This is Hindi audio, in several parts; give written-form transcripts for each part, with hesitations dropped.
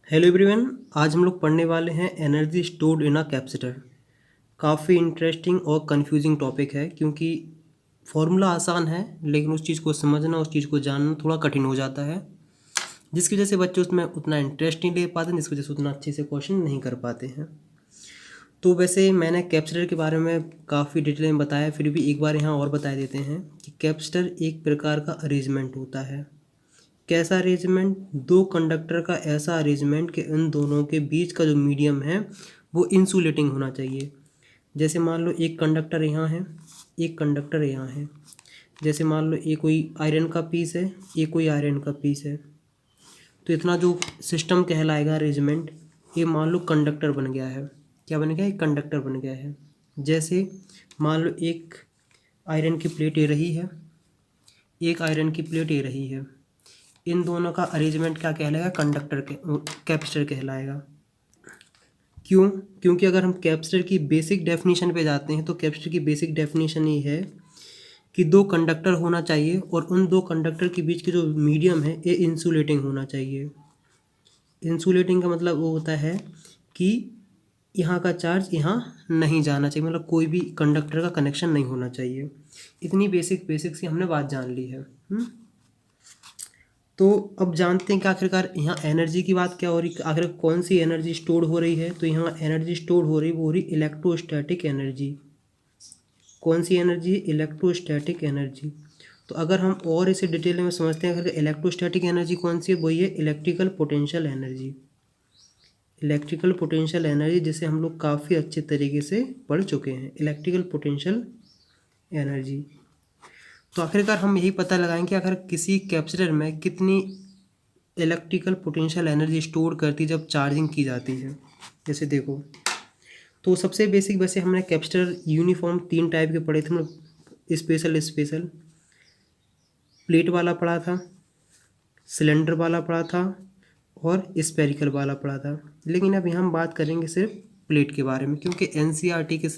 Hello everyone. आज हम लोग पढ़ने वाले हैं energy stored in a capacitor. काफ़ी इंटरेस्टिंग और कंफ्यूजिंग टॉपिक है क्योंकि फॉर्मूला आसान है लेकिन उस चीज़ को समझना उस चीज़ को जानना थोड़ा कठिन हो जाता है, जिसकी वजह से बच्चे उसमें उतना इंटरेस्ट नहीं ले पाते, जिसकी वजह से उतना अच्छे से क्वेश्चन नहीं कर पाते हैं। तो वैसे मैंने कैपेसिटर के बारे में काफ़ी डिटेल में बताया, फिर भी एक बार यहाँ और बता देते हैं कि कैपेसिटर एक प्रकार का अरेंजमेंट होता है। कैसा अरेंजमेंट? दो कंडक्टर का ऐसा अरेंजमेंट कि इन दोनों के बीच का जो मीडियम है वो इंसुलेटिंग होना चाहिए। जैसे मान लो एक कंडक्टर यहाँ है, एक कंडक्टर यहाँ है। जैसे मान लो ये कोई आयरन का पीस है, ये कोई आयरन का पीस है। तो इतना जो सिस्टम कहलाएगा अरेंजमेंट, ये मान लो कंडक्टर बन गया है। क्या बन गया? एक कंडक्टर बन गया है। जैसे मान लो एक आयरन की प्लेट ये रही है, एक आयरन की प्लेट ये रही है। इन दोनों का अरेंजमेंट क्या कहलाएगा? कंडक्टर के कैपेसिटर कहलाएगा। क्यों? क्योंकि अगर हम कैपेसिटर की बेसिक डेफिनेशन पे जाते हैं तो कैपेसिटर की बेसिक डेफिनेशन ये है कि दो कंडक्टर होना चाहिए और उन दो कंडक्टर के बीच की जो मीडियम है ये इंसुलेटिंग होना चाहिए। इंसुलेटिंग का मतलब वो होता है कि यहाँ का चार्ज यहाँ नहीं जाना चाहिए, मतलब कोई भी कंडक्टर का कनेक्शन नहीं होना चाहिए। इतनी बेसिक की हमने बात जान ली है। तो अब जानते हैं कि आखिरकार यहाँ एनर्जी की बात क्या हो रही है, आखिर कौन सी एनर्जी स्टोर हो रही है। तो यहाँ एनर्जी स्टोर हो रही वो हो रही इलेक्ट्रोस्टैटिक एनर्जी। कौन सी एनर्जी? Electrostatic energy. तो अगर हम और इसे डिटेल में समझते हैं, अगर इलेक्ट्रोस्टैटिक एनर्जी कौन सी है, वही है electrical potential energy. Electrical potential energy जिसे हम लोग काफ़ी अच्छे तरीके से पढ़ चुके हैं, इलेक्ट्रिकल पोटेंशियल एनर्जी। तो आखिरकार हम यही पता लगाएंगे कि अगर किसी कैपेसिटर में कितनी इलेक्ट्रिकल पोटेंशियल एनर्जी स्टोर करती है जब चार्जिंग की जाती है। जैसे देखो, तो सबसे बेसिक वैसे हमने कैपेसिटर यूनिफॉर्म 3 टाइप के पढ़े थे, मतलब स्पेशल प्लेट वाला पढ़ा था, सिलेंडर वाला पढ़ा था और स्पेरिकल वाला पढ़ा था। लेकिन अब यहाँ हम बात करेंगे सिर्फ प्लेट के बारे में, क्योंकि एनसीईआरटी के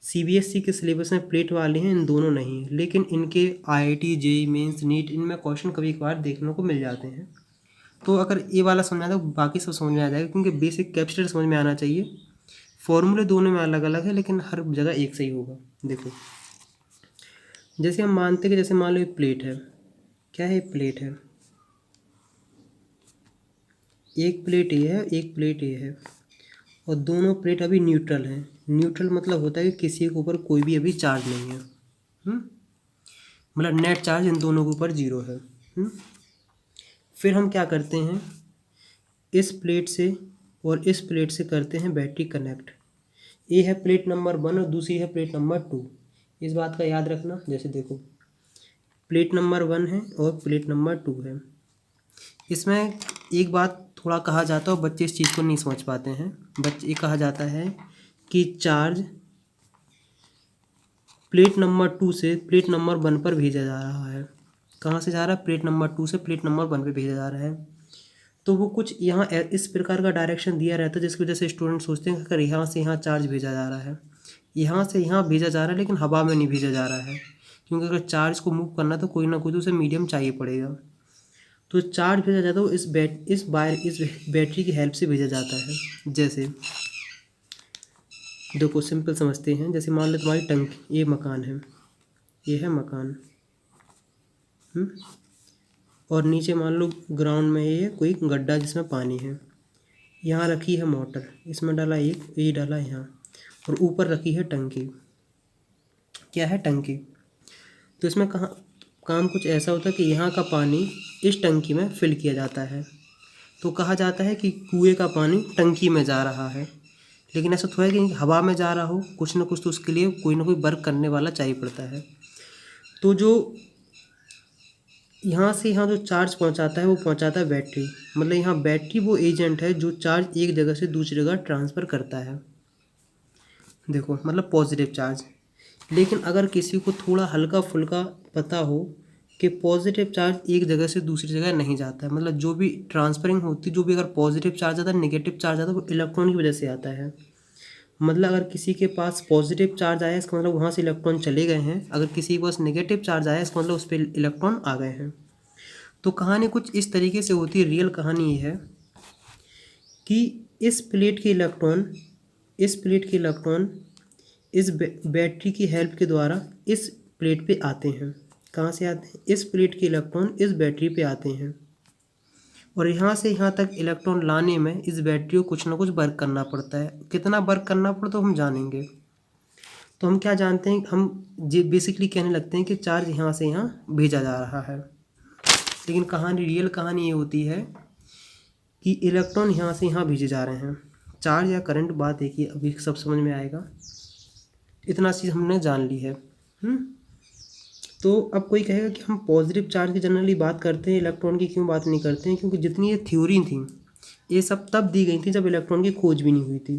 सीबीएसई के सिलेबस में प्लेट वाले हैं, इन दोनों नहीं है। लेकिन इनके आईआईटी, जेईई मेंस, नीट, इनमें क्वेश्चन कभी कभार देखने को मिल जाते हैं। तो अगर ये वाला समझ आता है तो बाकी सब समझ में आ जाएगा, क्योंकि बेसिक कैपेसिटर समझ में आना चाहिए। फॉर्मूले दोनों में अलग अलग है लेकिन हर जगह एक सही होगा। देखो, जैसे हम मानते हैं कि जैसे मान लो ये प्लेट है। क्या है? प्लेट है। एक प्लेट ये है, एक प्लेट ये है, और दोनों प्लेट अभी न्यूट्रल हैं। न्यूट्रल मतलब होता है कि किसी के ऊपर कोई भी अभी चार्ज नहीं है। मतलब नेट चार्ज इन दोनों के ऊपर 0 है। फिर हम क्या करते हैं, इस प्लेट से और इस प्लेट से करते हैं बैटरी कनेक्ट। ये है प्लेट नंबर 1 और दूसरी है प्लेट नंबर 2। इस बात का याद रखना। जैसे देखो, प्लेट नंबर 1 है और प्लेट नंबर 2 है। इसमें एक बात थोड़ा कहा जाता है, बच्चे इस चीज़ को नहीं समझ पाते हैं। बच्चे कहा जाता है कि चार्ज प्लेट नंबर 2 से प्लेट नंबर 1 पर भेजा जा रहा है। कहाँ से जा रहा है? प्लेट नंबर 2 से प्लेट नंबर 1 पे भेजा जा रहा है। तो वो कुछ यहाँ इस प्रकार का डायरेक्शन दिया रहता है जिसकी वजह से स्टूडेंट सोचते हैं कि अगर यहाँ से यहाँ चार्ज भेजा जा रहा है, यहाँ से यहाँ भेजा जा रहा है, लेकिन हवा में नहीं भेजा जा रहा है, क्योंकि अगर चार्ज को मूव करना तो कोई ना कोई तो उसे मीडियम चाहिए पड़ेगा। तो चार्ज भेजा जाता है वो इस बैटरी की हेल्प से भेजा जाता है। जैसे देखो, सिंपल समझते हैं। जैसे मान लो तुम्हारी टंकी, ये मकान है, ये है मकान, और नीचे मान लो ग्राउंड में ये कोई गड्ढा जिसमें पानी है। यहाँ रखी है मोटर, इसमें डाला एक, ये डाला यहाँ, और ऊपर रखी है टंकी। क्या है? टंकी। तो इसमें कहाँ काम कुछ ऐसा होता है कि यहाँ का पानी इस टंकी में फिल किया जाता है। तो कहा जाता है कि कुएं का पानी टंकी में जा रहा है। लेकिन ऐसा थोड़ा है कि हवा में जा रहा हो, कुछ ना कुछ तो उसके लिए कोई ना कोई वर्क करने वाला चाहिए पड़ता है। तो जो यहाँ से यहाँ जो चार्ज पहुँचाता है वो पहुँचाता है बैटरी। मतलब यहाँ बैटरी वो एजेंट है जो चार्ज एक जगह से दूसरी जगह ट्रांसफ़र करता है। देखो, मतलब पॉजिटिव चार्ज। लेकिन अगर किसी को थोड़ा हल्का फुल्का पता हो कि पॉजिटिव चार्ज एक जगह से दूसरी जगह नहीं जाता है, मतलब जो भी ट्रांसफरिंग होती, जो भी अगर पॉजिटिव चार्ज आता है, नेगेटिव चार्ज आता है, वो इलेक्ट्रॉन की वजह से आता है। मतलब अगर किसी के पास पॉजिटिव चार्ज आया इसका मतलब वहाँ से इलेक्ट्रॉन चले गए हैं, अगर किसी के पास नेगेटिव चार्ज आया इसका मतलब उस पर इलेक्ट्रॉन आ गए हैं। तो कहानी कुछ इस तरीके से होती है। रियल कहानी ये है कि इस प्लेट के इलेक्ट्रॉन इस बैटरी की हेल्प के द्वारा इस प्लेट पे आते हैं। कहाँ से आते हैं? इस प्लेट के इलेक्ट्रॉन इस बैटरी पे आते हैं और यहाँ से यहाँ तक इलेक्ट्रॉन लाने में इस बैटरी को कुछ ना कुछ वर्क करना पड़ता है। कितना वर्क करना पड़ता है हम जानेंगे। तो हम क्या जानते हैं, हम बेसिकली कहने लगते हैं कि चार्ज यहाँ से यहाँ भेजा जा रहा है, लेकिन रियल कहानी ये होती है कि इलेक्ट्रॉन यहाँ से यहाँ भेजे जा रहे हैं। चार्ज या करंट बात एक ही, अभी सब समझ में आएगा। इतना चीज़ हमने जान ली है। तो अब कोई कहेगा कि हम पॉजिटिव चार्ज की जनरली बात करते हैं, इलेक्ट्रॉन की क्यों बात नहीं करते हैं? क्योंकि जितनी ये थ्योरी थी ये सब तब दी गई थी जब इलेक्ट्रॉन की खोज भी नहीं हुई थी,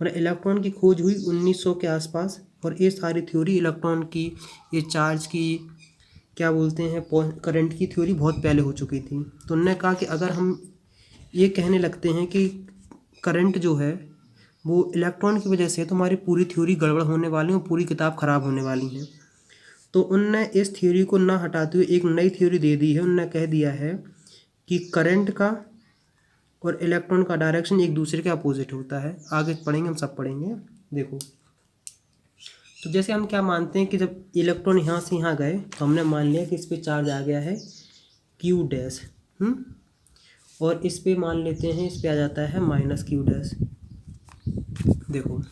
और इलेक्ट्रॉन की खोज हुई 1900 के आसपास। और ये सारी थ्योरी इलेक्ट्रॉन की, ये चार्ज की, क्या बोलते हैं, करंट की थ्योरी बहुत पहले हो चुकी थी। तो उन्होंने कहा कि अगर हम ये कहने लगते हैं कि करंट जो है वो इलेक्ट्रॉन की वजह से, तो हमारी पूरी थ्योरी गड़बड़ होने वाली है और पूरी किताब ख़राब होने वाली है। तो उनने इस थ्योरी को ना हटाते हुए एक नई थ्योरी दे दी है। उनने कह दिया है कि करंट का और इलेक्ट्रॉन का डायरेक्शन एक दूसरे के अपोजिट होता है। आगे पढ़ेंगे, हम सब पढ़ेंगे। देखो, तो जैसे हम क्या मानते हैं कि जब इलेक्ट्रॉन यहाँ से यहाँ गए तो हमने मान लिया कि इस पर चार्ज आ गया है क्यू डैश, और इस पे मान लेते हैं इस पे आ जाता है माइनस क्यू डैश। देखो,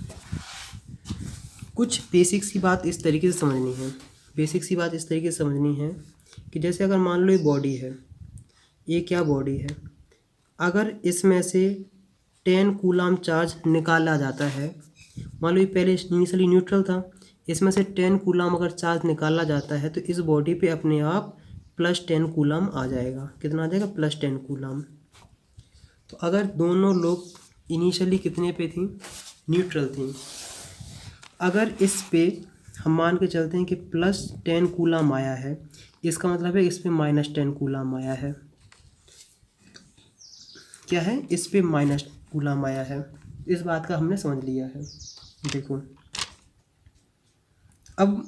कुछ बेसिक्स की बात इस तरीके से समझनी है। कि जैसे अगर मान लो ये बॉडी है, ये क्या बॉडी है, अगर इसमें से 10 कूलाम चार्ज निकाला जाता है, मान लो ये पहले इनिशियली न्यूट्रल था, इसमें से 10 कूलाम अगर चार्ज निकाला जाता है तो इस बॉडी पे अपने आप +10 कूलाम आ जाएगा। कितना आ जाएगा? +10 कूलाम। तो अगर दोनों लोग इनिशियली कितने पे थी? न्यूट्रल थी। अगर इस पे हम मान के चलते हैं कि +10 कूलाम आया है, इसका मतलब है इस पे -10 कूलाम आया है। क्या है? इस पे -10 कूलाम आया है। इस बात का हमने समझ लिया है। देखो, अब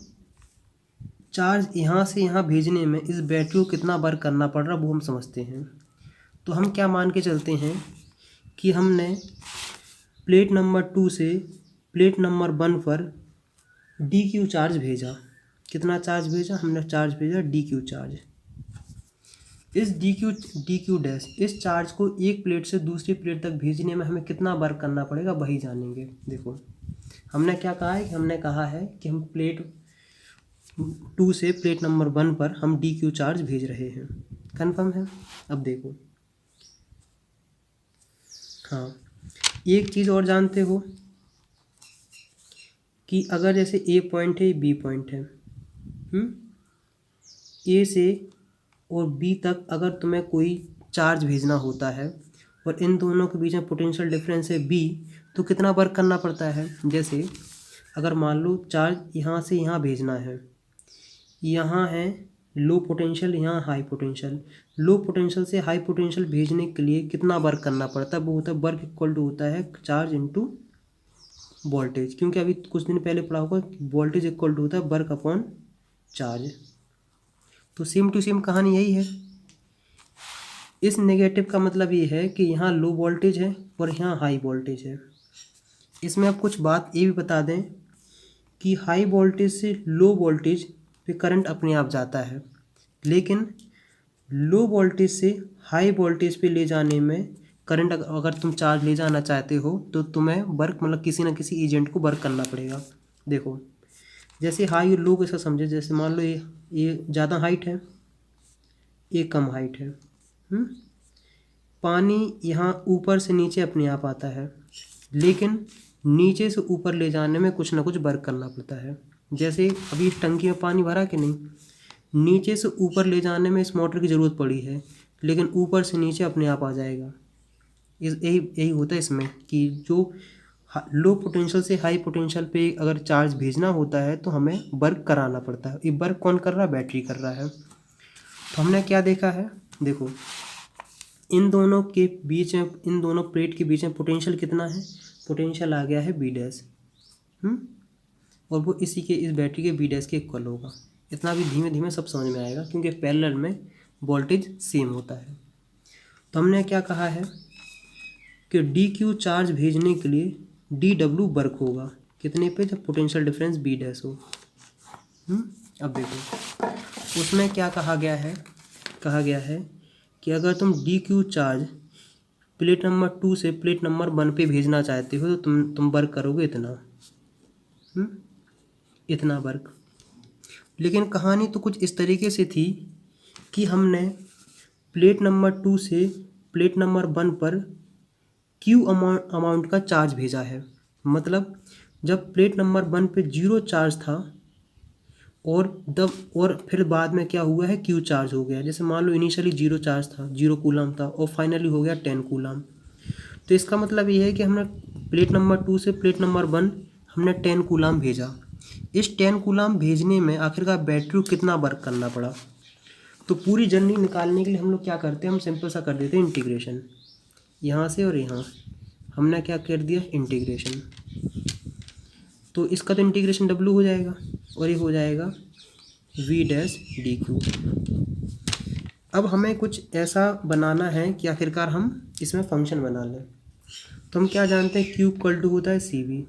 चार्ज यहाँ से यहाँ भेजने में इस बैटरी को कितना वर्क करना पड़ रहा है वो हम समझते हैं। तो हम क्या मान के चलते हैं कि हमने प्लेट नंबर 2 से प्लेट नंबर 1 पर DQ चार्ज भेजा। कितना चार्ज भेजा? हमने चार्ज भेजा DQ चार्ज। इस DQ डैश, इस चार्ज को एक प्लेट से दूसरी प्लेट तक भेजने में हमें कितना वर्क करना पड़ेगा वही जानेंगे। देखो, हमने क्या कहा है कि हमने कहा है कि हम प्लेट 2 से प्लेट नंबर 1 पर हम DQ चार्ज भेज रहे हैं। कन्फर्म है? अब देखो, हाँ, एक चीज़ और जानते हो कि अगर जैसे A पॉइंट है, B पॉइंट है, A से और B तक अगर तुम्हें कोई चार्ज भेजना होता है और इन दोनों के बीच में पोटेंशियल डिफरेंस है B, तो कितना वर्क करना पड़ता है? जैसे अगर मान लो चार्ज यहाँ से यहाँ भेजना है, यहाँ है लो पोटेंशियल, यहाँ हाई पोटेंशियल। लो पोटेंशियल से हाई पोटेंशियल भेजने के लिए कितना वर्क करना पड़ता है? वो होता है वर्क इक्वल टू होता है चार्ज इनटू वोल्टेज। क्योंकि अभी कुछ दिन पहले पढ़ा होगा वोल्टेज इक्वल टू होता है वर्क अपॉन चार्ज। तो सेम टू सेम कहानी यही है। इस नेगेटिव का मतलब ये है कि यहाँ लो वोल्टेज है और यहाँ हाई वोल्टेज है। इसमें अब कुछ बात ये भी बता दें कि हाई वोल्टेज से लो वोल्टेज पे करंट अपने आप जाता है, लेकिन लो वोल्टेज से हाई वोल्टेज पे ले जाने में करंट, अगर तुम चार्ज ले जाना चाहते हो तो तुम्हें वर्क, मतलब किसी न किसी एजेंट को वर्क करना पड़ेगा। देखो, जैसे हाई और लो को ऐसा समझे, जैसे मान लो ये ज़्यादा हाइट है, ये कम हाइट है। पानी यहाँ ऊपर से नीचे अपने आप आता है, लेकिन नीचे से ऊपर ले जाने में कुछ ना कुछ वर्क करना पड़ता है। जैसे अभी इस टंकी में पानी भरा कि नहीं, नीचे से ऊपर ले जाने में इस मोटर की ज़रूरत पड़ी है, लेकिन ऊपर से नीचे अपने आप आ जाएगा। यही होता है इसमें कि जो लो पोटेंशियल से हाई पोटेंशियल पे अगर चार्ज भेजना होता है तो हमें वर्क कराना पड़ता है। ये वर्क कौन कर रहा है? बैटरी कर रहा है। तो हमने क्या देखा है? देखो, इन दोनों के बीच में, इन दोनों प्लेट के बीच में पोटेंशियल कितना है? पोटेंशियल आ गया है B डैश, और वो इस बैटरी के B डैश के इक्वल होगा। इतना भी धीमे धीमे सब समझ में आएगा क्योंकि पैरेलल में वोल्टेज सेम होता है। तो हमने क्या कहा है कि डी क्यू चार्ज भेजने के लिए डी डब्ल्यू वर्क होगा कितने पे, जब पोटेंशियल डिफरेंस बी डैश हो। अब देखो उसमें क्या कहा गया है कि अगर तुम D Q charge plate number 2 से प्लेट नंबर 1 पे भेजना चाहते हो तो तुम वर्क करोगे इतना वर्क। लेकिन कहानी तो कुछ इस तरीके से थी कि हमने प्लेट नंबर 2 से प्लेट नंबर 1 पर क्यू अमाउंट का चार्ज भेजा है। मतलब जब प्लेट नंबर 1 पे 0 चार्ज था और फिर बाद में क्या हुआ है, क्यू चार्ज हो गया। जैसे मान लो इनिशियली 0 चार्ज था, 0 कूलम था, और फाइनली हो गया 10 कूलम। तो इसका मतलब ये है कि हमने प्लेट नंबर 2 से प्लेट नंबर 1 हमने 10 कूलम भेजा। इस 10 कूलम भेजने में आखिरकार बैटरी को कितना वर्क करना पड़ा। तो पूरी जर्नी निकालने के लिए हम लोग क्या करते हैं, हम सिंपल सा कर देते हैं इंटीग्रेशन। यहाँ से और यहाँ हमने क्या कर दिया, इंटीग्रेशन। तो इसका तो इंटीग्रेशन डब्ल्यू हो जाएगा और ये हो जाएगा वी डैश डी क्यू। अब हमें कुछ ऐसा बनाना है कि आखिरकार हम इसमें फंक्शन बना लें। तो हम क्या जानते हैं, क्यू इक्वल टू होता है C we.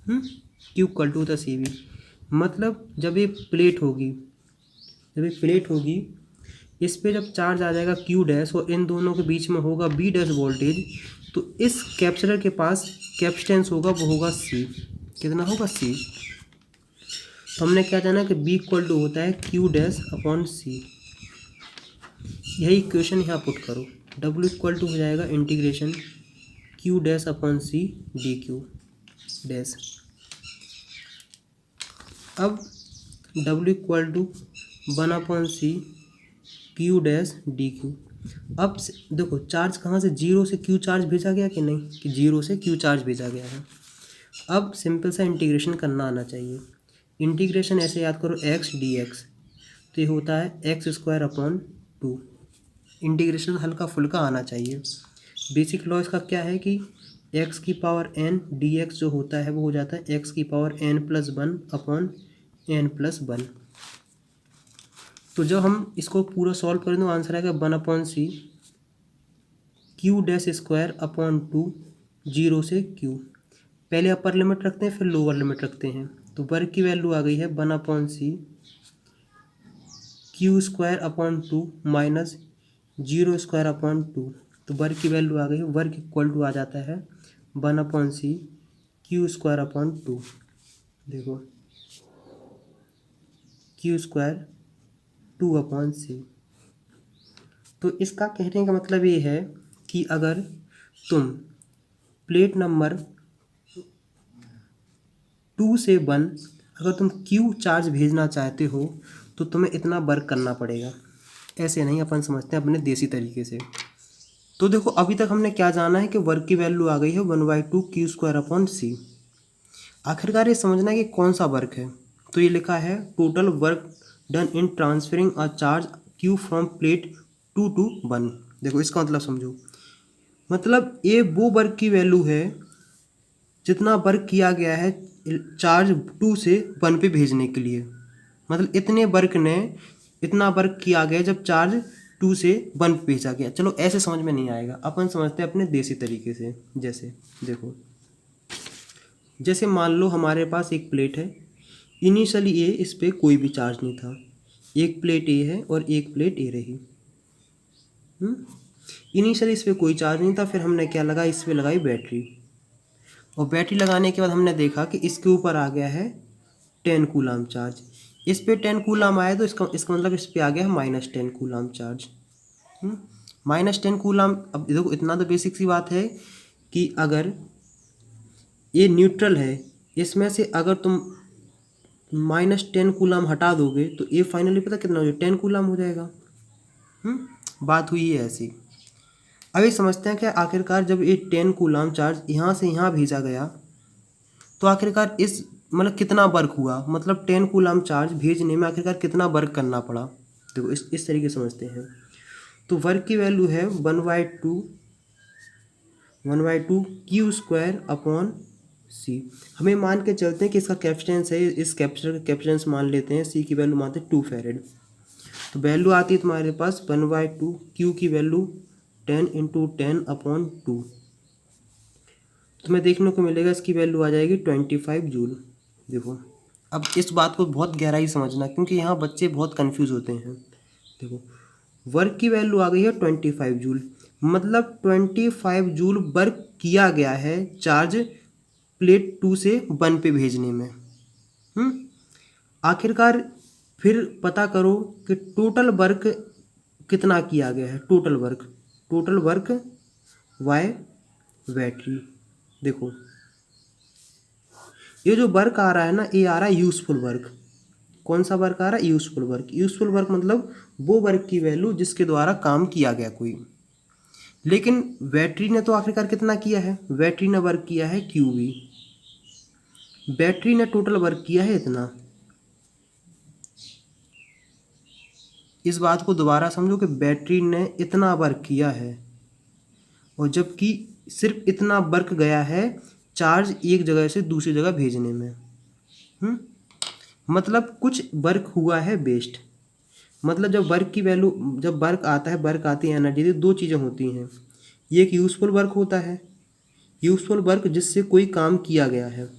Q equal to होता है सी वी। मतलब जब ये प्लेट होगी इस पे जब चार्ज आ जाएगा क्यू डैश और इन दोनों के बीच में होगा बी डैश वोल्टेज, तो इस कैपेसिटर के पास कैपेसिटेंस होगा, वो होगा सी। कितना होगा, सी। तो हमने क्या जाना कि बी इक्वल टू होता है क्यू डैश अपॉन सी। यही इक्वेशन यहाँ पुट करो। डब्ल्यू इक्वल टू हो जाएगा integration Q dash upon C D Q dash. अब W equal to 1 upon C Q dash D Q. अब देखो चार्ज कहाँ से, 0 से क्यू चार्ज भेजा गया कि नहीं, कि 0 से क्यू चार्ज भेजा गया है। अब सिंपल सा इंटीग्रेशन करना आना चाहिए। इंटीग्रेशन ऐसे याद करो, एक्स डी एक्स, तो ये होता है एक्स स्क्वायर अपॉन 2। इंटीग्रेशन हल्का फुल्का आना चाहिए। बेसिक लॉ इसका क्या है कि एक्स की पावर एन डी एक्स जो होता है वो हो जाता है एक्स की power n plus 1 upon n plus 1। तो जब हम इसको पूरा सॉल्व करें तो आंसर आएगा 1 upon C Q dash square upon 2 0 से क्यू। पहले अपर लिमिट रखते हैं फिर लोअर लिमिट रखते हैं। तो वर्ग की वैल्यू आ गई है 1 अपॉन सी q square upon 2 minus 0 square upon 2। तो वर्ग की वैल्यू आ गई, वर्ग इक्वल टू आ जाता है 1 अपॉन सी क्यू स्क्वायर अपॉन 2। देखो क्यू स्क्वायर 2 अपॉन सी। तो इसका कहने का मतलब ये है कि अगर तुम प्लेट नंबर 2 से 1 अगर तुम क्यू चार्ज भेजना चाहते हो तो तुम्हें इतना वर्क करना पड़ेगा। ऐसे नहीं, अपन समझते हैं अपने देसी तरीके से। तो देखो अभी तक हमने क्या जाना है कि वर्क की वैल्यू आ गई है 1/2 क्यू स्क्वायर अपॉन सी। आखिरकार ये समझना है कि कौन सा वर्क है। तो ये लिखा है total work done in transferring a charge Q from plate 2 to 1। देखो इसका मतलब समझो, मतलब ये वो वर्क की वैल्यू है जितना वर्क किया गया है चार्ज 2 से 1 पे भेजने के लिए। मतलब इतना वर्क किया गया जब चार्ज 2 से 1 पे भेजा गया। चलो ऐसे समझ में नहीं आएगा, अपन समझते हैं अपने देसी तरीके से। जैसे देखो, जैसे मान लो हमारे पास एक प्लेट है, इनिशियली ए इस पर कोई भी चार्ज नहीं था। एक प्लेट ए है और एक प्लेट ए रही। इनिशियली इस पर कोई चार्ज नहीं था, फिर हमने क्या लगा, इस पर लगाई बैटरी। और बैटरी लगाने के बाद हमने देखा कि इसके ऊपर आ गया है 10 कूलम चार्ज। इस पे 10 कूलम आया तो इसका मतलब इस पे आ गया है -10 कूलम चार्ज। -10 कूलम। अब देखो इतना तो बेसिक सी बात है कि अगर ये न्यूट्रल है, इसमें से अगर तुम -10 कूलम हटा दोगे तो ये फाइनली पता कितना हो जाएगा, 10 कूलम हो जाएगा। बात हुई है ऐसी। अभी समझते हैं कि आखिरकार जब ये 10 कूलम चार्ज यहाँ से यहाँ भेजा गया तो आखिरकार इस मतलब कितना वर्क हुआ, मतलब 10 कूलम चार्ज भेजने में आखिरकार कितना वर्क करना पड़ा। देखो इस तरीके समझते हैं। तो वर्क की वैल्यू है 1/2 क्यू स्क्वायर अपॉन सी। हमें मान के चलते हैं कि इसका कैपेसिटेंस है, इस कैपेसिटर का कैपेसिटेंस मान लेते हैं, सी की वैल्यू मानते हैं 2 फैरेड। तो वैल्यू आती है तुम्हारे पास 1/2 क्यू की वैल्यू 10 × 10 अपॉन 2। तुम्हें देखने को मिलेगा इसकी वैल्यू आ जाएगी 25 जूल। देखो, अब इस बात को बहुत गहराई समझना, क्योंकि यहाँ बच्चे बहुत कंफ्यूज होते हैं। देखो, वर्क की वैल्यू आ गई है 25 जूल, मतलब 25 जूल वर्क किया गया है चार्ज प्लेट 2 से 1 पे भेजने में। आखिरकार फिर पता करो कि टोटल वर्क कितना किया गया है। Total work by battery. देखो, ये जो वर्क आ रहा है ना, ये आ रहा है यूज़फुल वर्क। कौन सा वर्क आ रहा है? Useful work. यूज़फुल वर्क मतलब वो वर्क की वैल्यू जिसके द्वारा काम किया गया कोई। लेकिन बैटरी ने तो आखिरकार कितना किया है? बैटरी ने वर्क किया है क्यूबी। बैटरी ने टोटल वर्क किया है इतना। इस बात को दोबारा समझो कि बैटरी ने इतना वर्क किया है, और जबकि सिर्फ इतना वर्क गया है चार्ज एक जगह से दूसरी जगह भेजने में। मतलब कुछ वर्क हुआ है वेस्ट। मतलब जब वर्क की वैल्यू, जब वर्क आता है, वर्क आती है एनर्जी, तो दो चीज़ें होती हैं। ये एक यूज़फुल वर्क होता है, यूज़फुल वर्क जिससे कोई काम किया गया है।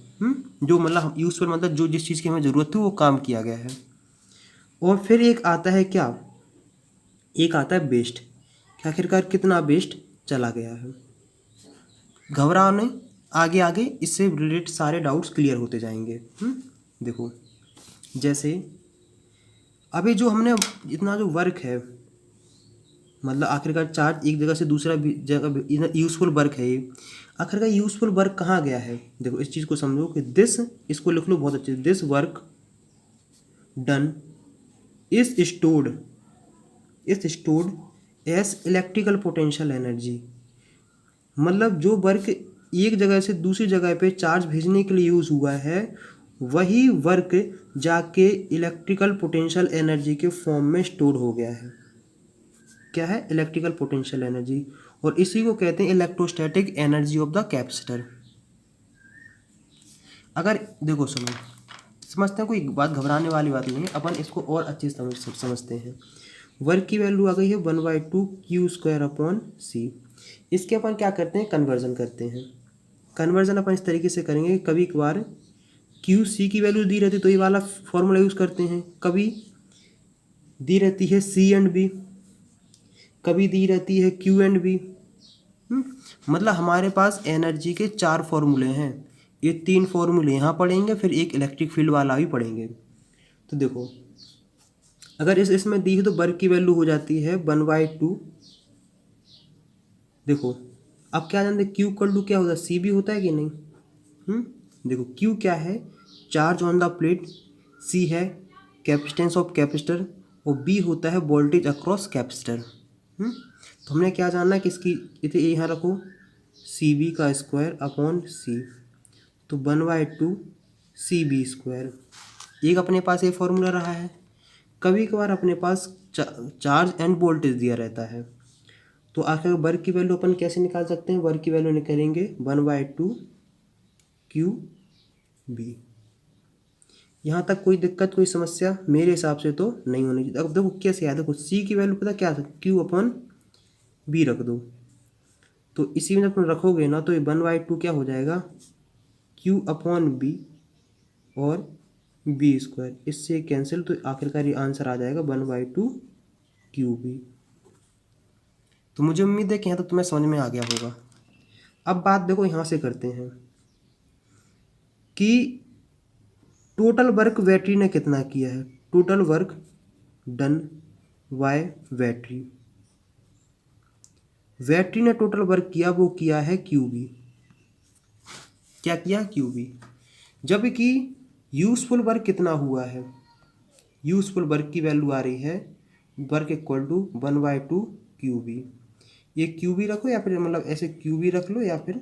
जो मतलब यूज़फुल मतलब जो जिस चीज़ की हमें ज़रूरत थी वो काम किया गया है। और फिर एक आता है क्या? एक आता है वेस्ट, कि आखिरकार कितना वेस्ट चला गया है। घबराओ नहीं, आगे आगे इससे रिलेटेड सारे डाउट्स क्लियर होते जाएंगे। देखो, जैसे अभी जो हमने इतना जो वर्क है, मतलब आखिरकार चार्ज एक जगह से दूसरा जगह यूज़फुल वर्क है ये। आखिरकार यूज़फुल वर्क कहाँ गया है? देखो, इस चीज़ को समझो कि दिस, इसको लिख लो बहुत अच्छे से, this work done is stored as electrical potential energy. मतलब जो वर्क एक जगह से दूसरी जगह पे चार्ज भेजने के लिए यूज़ हुआ है, वही वर्क जाके इलेक्ट्रिकल पोटेंशियल एनर्जी के फॉर्म में स्टोर हो गया है। क्या है? Electrical potential energy. और इसी को कहते हैं electrostatic energy of the capacitor. अगर देखो समझते हैं, कोई बात घबराने वाली बात नहीं है, अपन इसको और अच्छे से समझते हैं। वर्क की वैल्यू आ गई है 1/2 क्यू स्क्वायर अपॉन सी। इसके अपन क्या करते हैं? कन्वर्जन करते हैं। कन्वर्जन अपन इस तरीके से करेंगे, कभी कभार क्यू सी की वैल्यू दी रहती है तो ये वाला फॉर्मूला यूज़ करते हैं, कभी दी रहती है सी एंड बी, कभी दी रहती है क्यू एंड बी। मतलब हमारे पास एनर्जी के 4 फॉर्मूले हैं। ये 3 फॉर्मूले यहाँ पढ़ेंगे, फिर एक इलेक्ट्रिक फील्ड वाला भी पढ़ेंगे। तो देखो, अगर इसमें दी है तो वर्क की वैल्यू हो जाती है 1/2। देखो, अब क्या जानते, क्यू कर लू क्या होता है? सी भी होता है कि नहीं? देखो, क्यू क्या है? Charge on the plate. C है कैपेसिटेंस ऑफ कैपेसिटर, और बी होता है वोल्टेज अक्रॉस कैपेसिटर। तो हमने क्या जानना है कि इसकी इसे यहाँ रखो, सी बी का स्क्वायर अपॉन सी, तो 1/2 सी बी स्क्वायर। एक अपने पास ये फॉर्मूला रहा है। कभी कभार अपने पास चार्ज एंड वोल्टेज दिया रहता है, तो आखिर वर्क की वैल्यू अपन कैसे निकाल सकते हैं? वर्क की वैल्यू निकालेंगे 1/2 क्यू बी। यहाँ तक कोई दिक्कत, कोई समस्या मेरे हिसाब से तो नहीं होनी चाहिए। अब देखो कैसे याद, देखो सी की वैल्यू पता क्या था? क्यू अपॉन बी रख दो, तो इसी में जब तुम रखोगे ना तो ये 1/2 क्या हो जाएगा? क्यू अपॉन बी और बी स्क्वायर, इससे कैंसिल, तो आखिरकार ये आंसर आ जाएगा 1/2 क्यू बी। तो मुझे उम्मीद है कि यहाँ तक तुम्हें समझ में आ गया होगा। अब बात देखो यहाँ से करते हैं कि टोटल वर्क बैटरी ने कितना किया है। Total work done by battery, battery ने टोटल वर्क किया, वो किया है क्यूबी। क्या किया? क्यूबी। जबकि यूजफुल वर्क कितना हुआ है? यूजफुल वर्क की वैल्यू आ रही है वर्क इक्वल टू 1/2 क्यूबी। ये क्यूबी रखो या फिर मतलब ऐसे क्यूबी रख लो, या फिर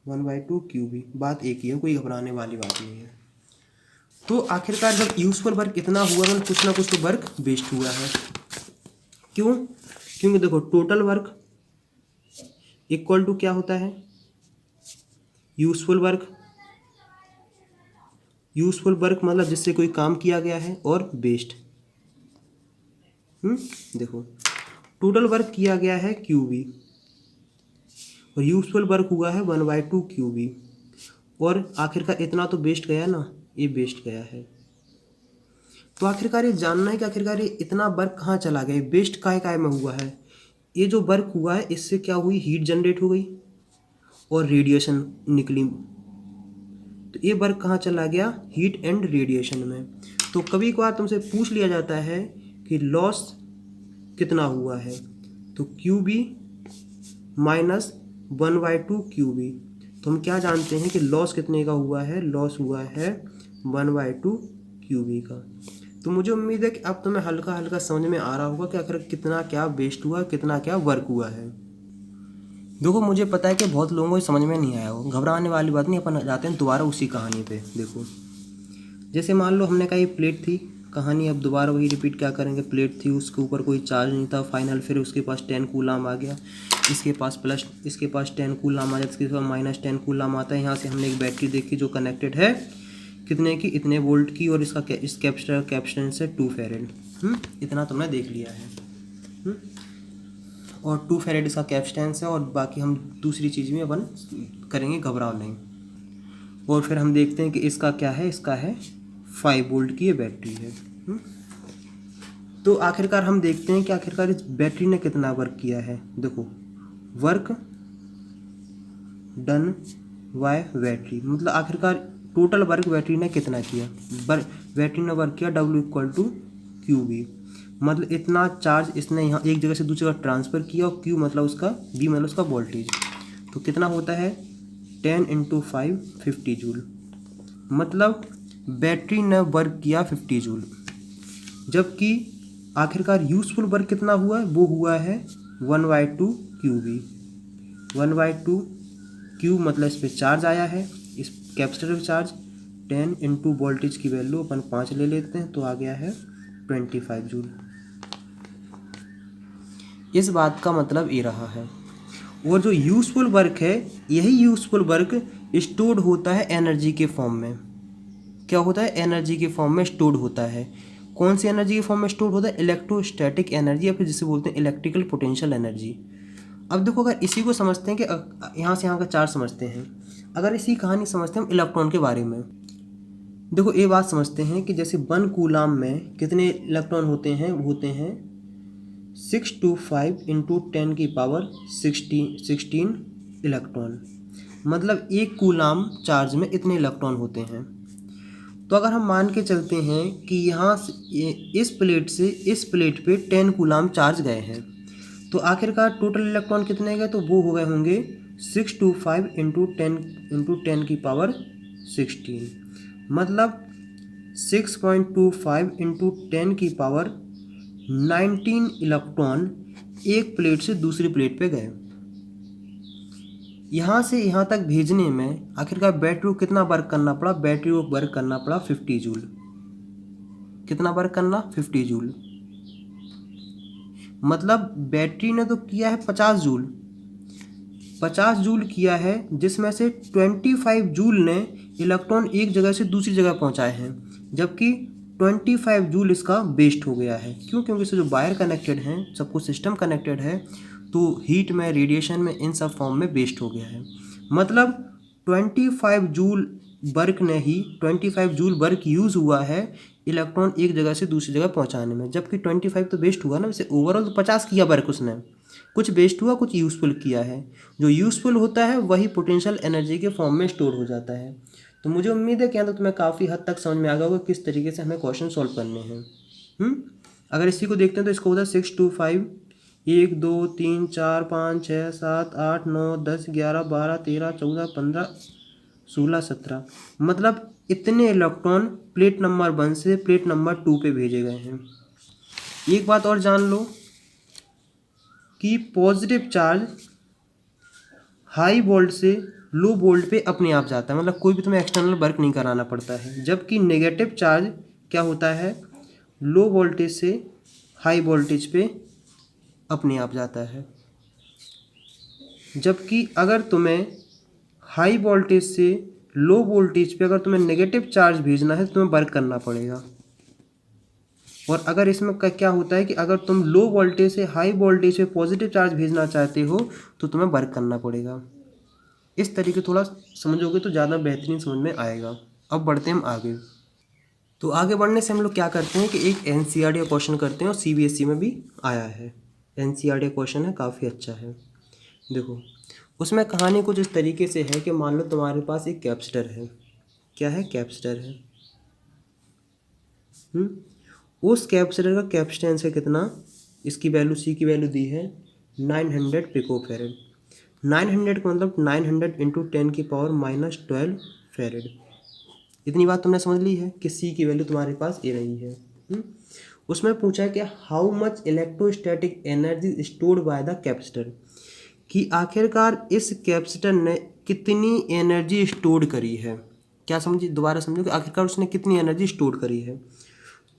1/2 क्यूबी, बात एक ही है, कोई घबराने वाली बात नहीं है। तो आखिरकार जब यूजफुल वर्क इतना हुआ, मतलब कुछ ना कुछ तो वर्क वेस्ट हुआ है। क्यों? क्योंकि देखो, टोटल वर्क इक्वल टू क्या होता है? Useful work. यूजफुल वर्क मतलब जिससे कोई काम किया गया है, और वेस्ट। देखो, टोटल वर्क किया गया है क्यूबी, और यूजफुल वर्क हुआ है 1/2 QB। और आखिरकार इतना तो वेस्ट गया ना, ये वेस्ट गया है। तो आखिरकार ये जानना है कि आखिरकार ये इतना वर्क कहाँ चला गया, वेस्ट काय में हुआ है। ये जो वर्क हुआ है इससे क्या हुई, हीट जनरेट हो गई और रेडिएशन निकली। तो ये वर्क कहाँ चला गया, हीट एंड रेडिएशन में। तो कभी कभार तुमसे पूछ लिया जाता है कि लॉस कितना हुआ है, तो QB माइनस 1/2 QB। तो हम क्या जानते हैं कि लॉस कितने का हुआ है, लॉस हुआ है 1/2 QB का। तो मुझे उम्मीद है कि अब तुम्हें हल्का हल्का समझ में आ रहा होगा कि आखिर कितना क्या वेस्ट हुआ, कितना क्या वर्क हुआ है। देखो मुझे पता है कि बहुत लोगों को समझ में नहीं आया हो, घबराने वाली बात नहीं, अपन जाते हैं दोबारा उसी कहानी पे। देखो जैसे मान लो हमने कहा ये प्लेट थी, कहानी अब दोबारा वही रिपीट क्या करेंगे। प्लेट थी, उसके ऊपर कोई चार्ज नहीं था, फाइनल फिर उसके पास 10 कूलाम आ गया, इसके पास 10 कूलाम आ जाता है, इसके पास -10 कूलाम आता है। यहाँ से हमने एक बैटरी देखी जो कनेक्टेड है कितने की, इतने वोल्ट की, और इसका इस कैपेसिटेंस है 2 फैरेड। इतना तुमने देख लिया है। और 2 फैरेड इसका कैपेसिटेंस है, और बाकी हम दूसरी चीज़ में अपन करेंगे, घबराओ नहीं। और फिर हम देखते हैं कि इसका क्या है, इसका है 5 वोल्ट की ये बैटरी है। तो आखिरकार हम देखते हैं कि आखिरकार इस बैटरी ने कितना वर्क किया है। देखो वर्क डन बाय बैटरी, मतलब आखिरकार टोटल वर्क बैटरी ने कितना किया। बैटरी ने वर्क किया W = QB, मतलब इतना चार्ज इसने यहाँ एक जगह से दूसरी जगह ट्रांसफ़र किया, और Q मतलब उसका, B मतलब उसका वोल्टेज। तो कितना होता है 10 × 5 50 जूल, मतलब बैटरी ने वर्क किया 50 जूल। जबकि आखिरकार यूज़फुल वर्क कितना हुआ है, वो हुआ है 1/2 QB। 1/2 Q मतलब इस पर चार्ज आया है, इस कैपेसिटर पे चार्ज 10 × वोल्टेज की वैल्यू अपन 5 ले लेते हैं, तो आ गया है 25 जूल। इस बात का मतलब ये रहा है। और जो यूज़फुल वर्क है, यही यूज़फुल वर्क स्टोर्ड होता है एनर्जी के फॉर्म में। क्या होता है, एनर्जी के फॉर्म में स्टोर्ड होता है। कौन सी एनर्जी के फॉर्म में स्टोर्ड होता है, इलेक्ट्रोस्टैटिक एनर्जी, या फिर जिसे बोलते हैं इलेक्ट्रिकल पोटेंशियल एनर्जी। अब देखो अगर इसी को समझते हैं कि यहाँ से यहाँ का चार्ज समझते हैं, अगर इसी कहानी समझते हैं हम इलेक्ट्रॉन के बारे में। देखो ये बात समझते हैं कि जैसे 1 कूलाम में कितने इलेक्ट्रॉन होते हैं, 625 × 10⁻16 इलेक्ट्रॉन, मतलब 1 कूलाम चार्ज में इतने इलेक्ट्रॉन होते हैं। तो अगर हम मान के चलते हैं कि यहाँ से इस प्लेट से इस प्लेट पे 10 कूलाम चार्ज गए हैं, तो आखिरकार टोटल इलेक्ट्रॉन कितने गए, तो वो हो गए होंगे 625 × 10⁻16, मतलब 6.25 × 10⁻19 इलेक्ट्रॉन एक प्लेट से दूसरी प्लेट पे गए। यहाँ से यहाँ तक भेजने में आखिरकार बैटरी को कितना वर्क करना पड़ा, बैटरी को वर्क करना पड़ा 50 जूल। कितना वर्क करना, 50 जूल, मतलब बैटरी ने तो किया है 50 जूल, 50 जूल किया है, जिसमें से 25 जूल ने इलेक्ट्रॉन एक जगह से दूसरी जगह पहुंचाए हैं, जबकि 25 जूल इसका वेस्ट हो गया है। क्यों, क्योंकि इससे जो वायर कनेक्टेड हैं, सब कुछ सिस्टम कनेक्टेड है, तो हीट में, रेडिएशन में, इन सब फॉर्म में वेस्ट हो गया है। मतलब 25 जूल वर्क ने ही 25 जूल वर्क यूज़ हुआ है इलेक्ट्रॉन एक जगह से दूसरी जगह पहुंचाने में, जबकि 25 तो वेस्ट हुआ ना। वैसे ओवरऑल तो 50 किया वर्क उसने, कुछ वेस्ट हुआ, कुछ यूज़फुल किया है। जो यूज़फुल होता है वही पोटेंशियल एनर्जी के फॉर्म में स्टोर हो जाता है। तो मुझे उम्मीद है कि यहाँ तो तुम्हें काफ़ी हद तक समझ में आ गया होगा किस तरीके से हमें क्वेश्चन सॉल्व करने हैं। अगर इसी को देखते हैं तो इसको होता है 625 1 2 3 4 5 6 7 8 9 10 11 12 13 14 15 16 17, मतलब इतने इलेक्ट्रॉन प्लेट नंबर 1 से प्लेट नंबर 2 पे भेजे गए हैं। एक बात और जान लो कि पॉजिटिव चार्ज हाई वोल्ट से लो वोल्ट पे अपने आप जाता है, मतलब कोई भी तुम्हें एक्सटर्नल वर्क नहीं कराना पड़ता है। जबकि नेगेटिव चार्ज क्या होता है, लो वोल्टेज से हाई वोल्टेज पे अपने आप जाता है। जबकि अगर तुम्हें हाई वोल्टेज से लो वोल्टेज पे अगर तुम्हें नेगेटिव चार्ज भेजना है तो तुम्हें वर्क करना पड़ेगा। और अगर इसमें क्या होता है कि अगर तुम लो वोल्टेज से हाई वोल्टेज पे पॉजिटिव चार्ज भेजना चाहते हो तो तुम्हें वर्क करना पड़ेगा। इस तरीके थोड़ा समझोगे तो ज़्यादा बेहतरीन समझ में आएगा। अब बढ़ते हैं हम आगे। तो आगे बढ़ने से हम लोग क्या करते हैं कि एक एनसीईआरटी का क्वेश्चन करते हैं और सीबीएसई में भी आया है। एनसीईआरटी का क्वेश्चन है, काफ़ी अच्छा है। देखो उसमें कहानी कुछ इस तरीके से है कि मान लो तुम्हारे पास एक कैपेसिटर है। क्या है? कैपेसिटर है। उस कैपेसिटर का कैपेसिटेंस है कितना? इसकी वैल्यू, सी की वैल्यू दी है 900 पिकोफैरेड। 900 का मतलब 900 इंटू 10⁻⁻12 फेरेड। इतनी बात तुमने समझ ली है कि सी की वैल्यू तुम्हारे पास ये रही है। उसमें पूछा है कि how much electrostatic energy stored by the capacitor, कि आखिरकार इस कैपेसिटर ने कितनी एनर्जी स्टोर करी है। क्या समझी? दोबारा समझो कि आखिरकार उसने कितनी एनर्जी स्टोर करी है।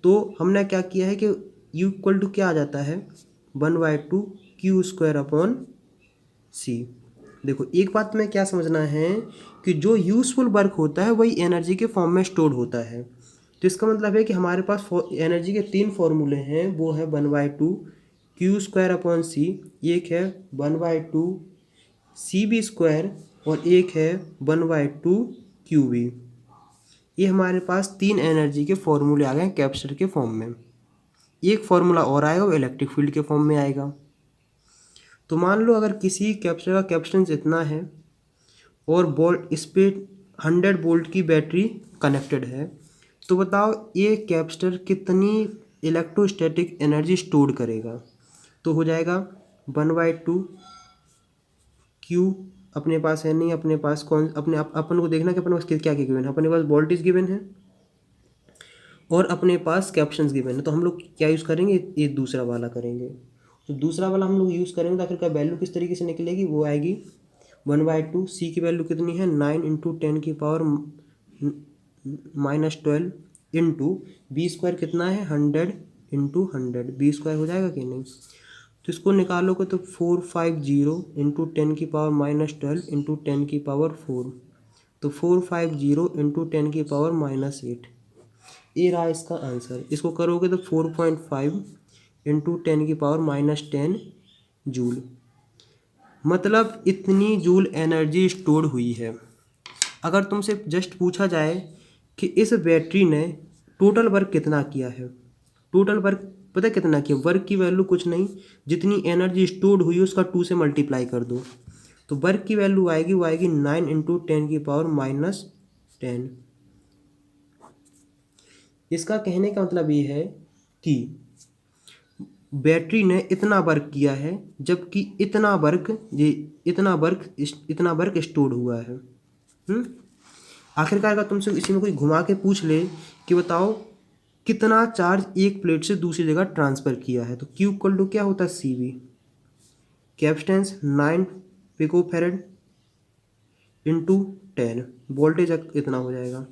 तो हमने क्या किया है कि यू इक्वल टू क्या आ जाता है? 1/2 क्यू स्क्वायर अपॉन सी। देखो एक बात में क्या समझना है कि जो यूज़फुल वर्क होता है वही एनर्जी के फॉर्म में स्टोर होता है। तो इसका मतलब है कि हमारे पास एनर्जी के 3 फॉर्मूले हैं, वो है 1/2 क्यू स्क्वायर अपॉन सी, एक है 1/2 सी बी स्क्वायर और एक है 1/2 क्यू बी। ये हमारे पास 3 एनर्जी के फॉर्मूले आ गए हैं कैपेसिटर के फॉर्म में। एक फार्मूला और आएगा, वो इलेक्ट्रिक फील्ड के फॉर्म में आएगा। तो मान लो अगर किसी कैपेसिटर का कैपेसिटेंस इतना है और बोल्ट इस पे 100 वोल्ट की बैटरी कनेक्टेड है, तो बताओ ये कैपेसिटर कितनी इलेक्ट्रोस्टैटिक एनर्जी स्टोर करेगा। तो हो जाएगा 1/2 क्यू, अपने पास है नहीं, अपने पास कौन, अपने अपन को देखना कि अपने पास क्या क्या गिवन है। अपने पास वोल्टेज गिवन है और अपने पास कैपेसिटेंस गिवन है। तो हम लोग क्या यूज़ करेंगे? ये दूसरा वाला करेंगे। तो दूसरा वाला हम लोग यूज़ करेंगे तो आखिरकार वैल्यू किस तरीके से निकलेगी? वो आएगी 1/2, सी की वैल्यू कितनी है? 9 इंटू 10⁻⁻12 इंटू बी स्क्वायर कितना है? 100 इंटू 100। बी स्क्वायर हो जाएगा कि नहीं? तो इसको निकालोगे तो 450 इंटू 10⁻⁻12 इंटू 10⁻4। तो 450 इंटू 10⁻−8। ये रहा इसका आंसर। इसको करोगे तो 4.5 इंटू 10⁻−10 जूल। मतलब इतनी जूल एनर्जी स्टोर हुई है। अगर तुमसे जस्ट पूछा जाए कि इस बैटरी ने टोटल वर्क कितना किया है, टोटल वर्क पता है कितना किया? वर्क की वैल्यू कुछ नहीं, जितनी एनर्जी स्टोर हुई उसका 2 से मल्टीप्लाई कर दो तो वर्क की वैल्यू आएगी, वो आएगी 9 इंटू 10⁻−10। इसका कहने का मतलब ये है कि बैटरी ने इतना वर्क किया है, जबकि इतना वर्क स्टोर हुआ है। आखिरकार अगर तुमसे इसी में कोई घुमा के पूछ ले कि बताओ कितना चार्ज एक प्लेट से दूसरी जगह ट्रांसफ़र किया है, तो क्यू इक्वल टू क्या होता है? C V, capacitance 9 picofarad into 10, voltage इतना हो जाएगा।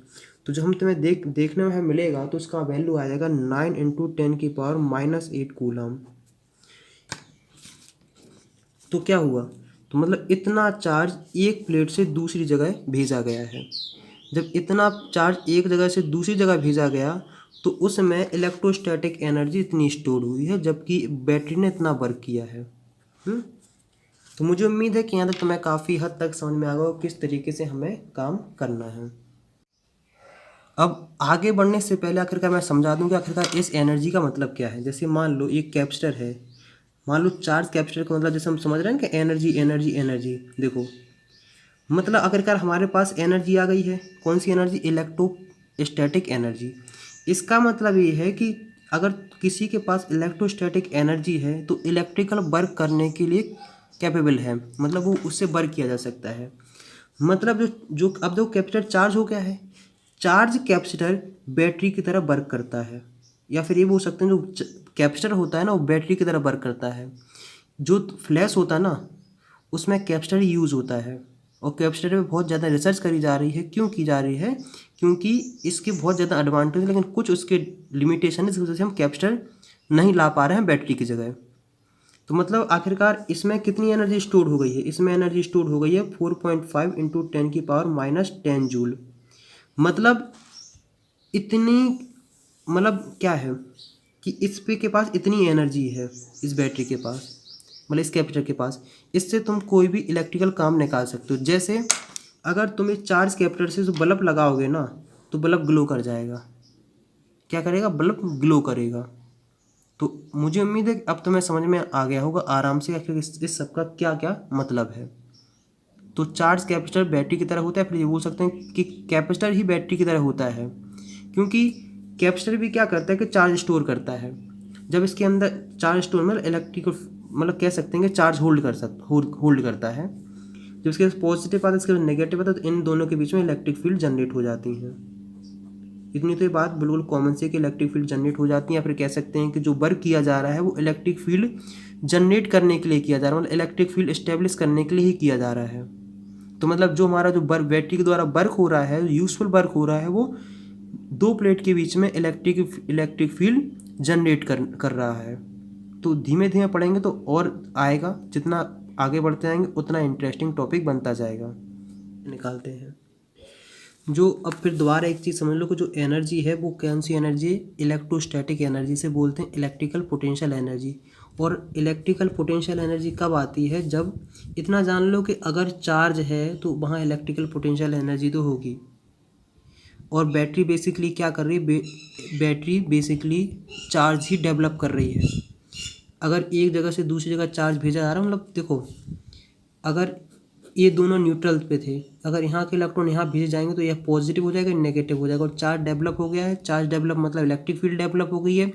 तो जो हम तुम्हें देखने में मिलेगा तो उसका वैल्यू आ जाएगा 9 इंटू 10⁻−8 कूलम। तो क्या हुआ? तो मतलब इतना चार्ज एक प्लेट से दूसरी जगह भेजा गया है। जब इतना चार्ज एक जगह से दूसरी जगह भेजा गया तो उसमें इलेक्ट्रोस्टैटिक एनर्जी इतनी स्टोर हुई है, जबकि बैटरी ने इतना वर्क किया है। तो मुझे उम्मीद है कि यहाँ तक तुम्हें काफ़ी हद तक समझ में आ गया किस तरीके से हमें काम करना है। अब आगे बढ़ने से पहले आखिरकार मैं समझा दूं कि आखिरकार इस एनर्जी का मतलब क्या है। जैसे मान लो एक कैपेसिटर है, मान लो चार्ज कैपेसिटर का मतलब जैसे हम समझ रहे हैं कि एनर्जी एनर्जी एनर्जी। देखो मतलब आखिरकार हमारे पास एनर्जी आ गई है। कौन सी एनर्जी? Electrostatic energy. इसका मतलब ये है कि अगर किसी के पास इलेक्ट्रोस्टैटिक एनर्जी है तो इलेक्ट्रिकल वर्क करने के लिए कैपेबल है, मतलब वो उससे वर्क किया जा सकता है। मतलब जो अब जो कैपेसिटर चार्ज हो गया है, चार्ज कैपेसिटर बैटरी की तरह वर्क करता है, या फिर ये बोल सकते हैं जो कैपेसिटर होता है ना वो बैटरी की तरह वर्क करता है। जो फ्लैश होता है ना उसमें कैपेसिटर यूज़ होता है और कैपेसिटर पे बहुत ज़्यादा रिसर्च करी जा रही है। क्यों की जा रही है? क्योंकि इसके बहुत ज़्यादा एडवांटेज है, लेकिन कुछ उसके लिमिटेशन है जिस वजह से हम कैपेसिटर नहीं ला पा रहे हैं बैटरी की जगह। तो मतलब आखिरकार इसमें कितनी एनर्जी स्टोर हो गई है? इसमें एनर्जी स्टोर हो गई है 4.5 इंटू 10⁻−10 जूल। मतलब इतनी, मतलब क्या है कि इस पे के पास इतनी एनर्जी है, इस बैटरी के पास, मतलब इस कैपेसिटर के पास, इससे तुम कोई भी इलेक्ट्रिकल काम निकाल सकते हो। जैसे अगर तुम इस चार्ज कैपेसिटर से जो बल्ब लगाओगे ना, तो बल्ब ग्लो कर जाएगा। क्या करेगा? बल्ब ग्लो करेगा। तो मुझे उम्मीद है कि अब तुम्हें समझ में आ गया होगा आराम से आखिर इस सब का क्या क्या मतलब है। तो चार्ज कैपेसिटर बैटरी की तरह होता है, फिर ये बोल सकते हैं कि कैपेसिटर ही बैटरी की तरह होता है, क्योंकि कैपेसिटर भी क्या करता है कि चार्ज स्टोर करता है। जब इसके अंदर चार्ज स्टोर मतलब इलेक्ट्रिक, मतलब कह सकते हैं कि चार्ज होल्ड करता है। जब इसके पास पॉजिटिव आता है, इसके पास नेगेटिव आता है, तो इन दोनों के बीच में इलेक्ट्रिक फील्ड जनरेट हो जाती है। इतनी तो ये बात बिल्कुल कॉमन सी है कि इलेक्ट्रिक फील्ड जनरेट हो जाती है, या फिर कह सकते हैं कि जो वर्क किया जा रहा है वो इलेक्ट्रिक फील्ड जनरेट करने के लिए किया जा रहा है, मतलब इलेक्ट्रिक फील्ड इस्टेब्लिश करने के लिए ही किया जा रहा है। तो मतलब जो हमारा जो बैटरी के द्वारा वर्क हो रहा है, यूजफुल वर्क हो रहा है, वो दो प्लेट के बीच में इलेक्ट्रिक फील्ड जनरेट कर रहा है। तो धीमे धीमे पढ़ेंगे तो और आएगा, जितना आगे बढ़ते जाएंगे उतना इंटरेस्टिंग टॉपिक बनता जाएगा। निकालते हैं जो, अब फिर दोबारा एक चीज़ समझ लो कि जो एनर्जी है वो कौन सी एनर्जी है? इलेक्ट्रोस्टैटिक एनर्जी से बोलते हैं इलेक्ट्रिकल पोटेंशियल एनर्जी। और इलेक्ट्रिकल पोटेंशियल एनर्जी कब आती है? जब, इतना जान लो कि अगर चार्ज है तो वहाँ इलेक्ट्रिकल पोटेंशियल एनर्जी तो होगी। और बैटरी बेसिकली क्या कर रही है? बैटरी बेसिकली चार्ज ही डेवलप कर रही है। अगर एक जगह से दूसरी जगह चार्ज भेजा जा रहा है, मतलब देखो, अगर ये दोनों न्यूट्रल पे थे, अगर यहाँ के इलेक्ट्रॉन यहाँ भेजे जाएंगे तो यह पॉजिटिव हो जाएगा, नेगेटिव हो जाएगा, और चार्ज डेवलप हो गया है। चार्ज डेवलप मतलब इलेक्ट्रिक फील्ड डेवलप हो गई है।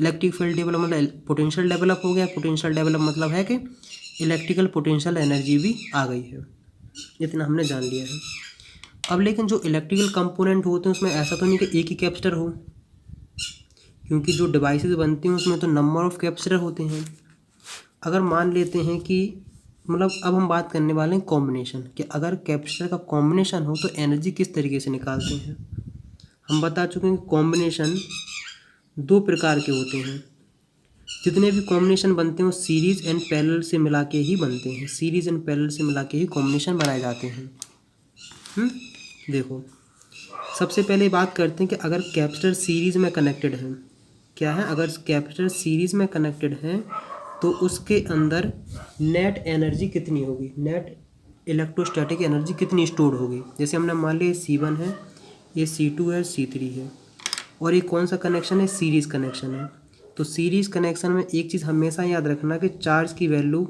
इलेक्ट्रिक फील्ड डेवलप मतलब पोटेंशियल डेवलप हो गया। पोटेंशियल डेवलप मतलब है कि इलेक्ट्रिकल पोटेंशियल एनर्जी भी आ गई है। इतना हमने जान लिया है। अब लेकिन जो इलेक्ट्रिकल कंपोनेंट होते हैं उसमें ऐसा तो नहीं कि एक ही कैपेसिटर हो, क्योंकि जो डिवाइसेस बनती हैं उसमें तो नंबर ऑफ कैपेसिटर होते हैं। अगर मान लेते हैं कि, मतलब अब हम बात करने वाले हैं कॉम्बिनेशन, कि अगर कैपेसिटर का कॉम्बिनेशन हो तो एनर्जी किस तरीके से निकालते हैं। हम बता चुके हैं कि कॉम्बिनेशन दो प्रकार के होते हैं। जितने भी कॉम्बिनेशन बनते हैं वो सीरीज एंड पैरेलल से मिला के ही बनते हैं। सीरीज एंड पैरेलल से मिला के ही कॉम्बिनेशन बनाए जाते हैं। देखो, सबसे पहले बात करते हैं कि अगर कैपेसिटर सीरीज में कनेक्टेड है, क्या है? अगर कैपेसिटर सीरीज में कनेक्टेड है तो उसके अंदर नेट एनर्जी कितनी होगी? नेट इलेक्ट्रोस्टैटिक एनर्जी कितनी स्टोर होगी? जैसे हमने मान लिया C1 है, ये C2 है, C3 है, और ये कौन सा कनेक्शन है? सीरीज कनेक्शन है। तो सीरीज कनेक्शन में एक चीज़ हमेशा याद रखना कि चार्ज की वैल्यू